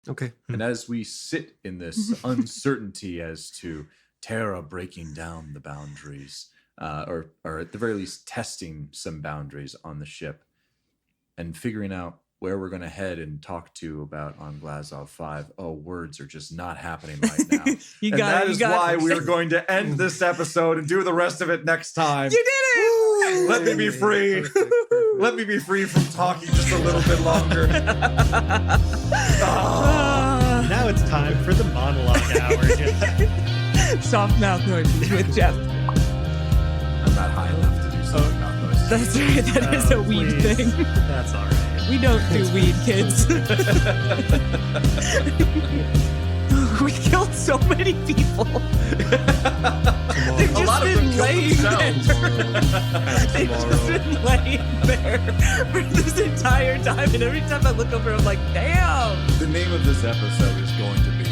Okay. And as we sit in this uncertainty as to Tara breaking down the boundaries, or at the very least testing some boundaries on the ship and figuring out where we're going to head and talk to about on Glazov 5. Oh, words are just not happening right now. That is why we are going to end this episode and do the rest of it next time. You did it! Let me be free. Perfect. Let me be free from talking just a little bit longer. Now it's time for the monologue hour. Soft mouth noises with Jeff. not high enough to do something about those. That's right. That is a weed please. thing. That's all right. We don't do weed, kids. We killed so many people. They've A just lot of them been killed laying themselves. there. They've just been laying there for this entire time. And every time I look over, I'm like, damn. The name of this episode is going to be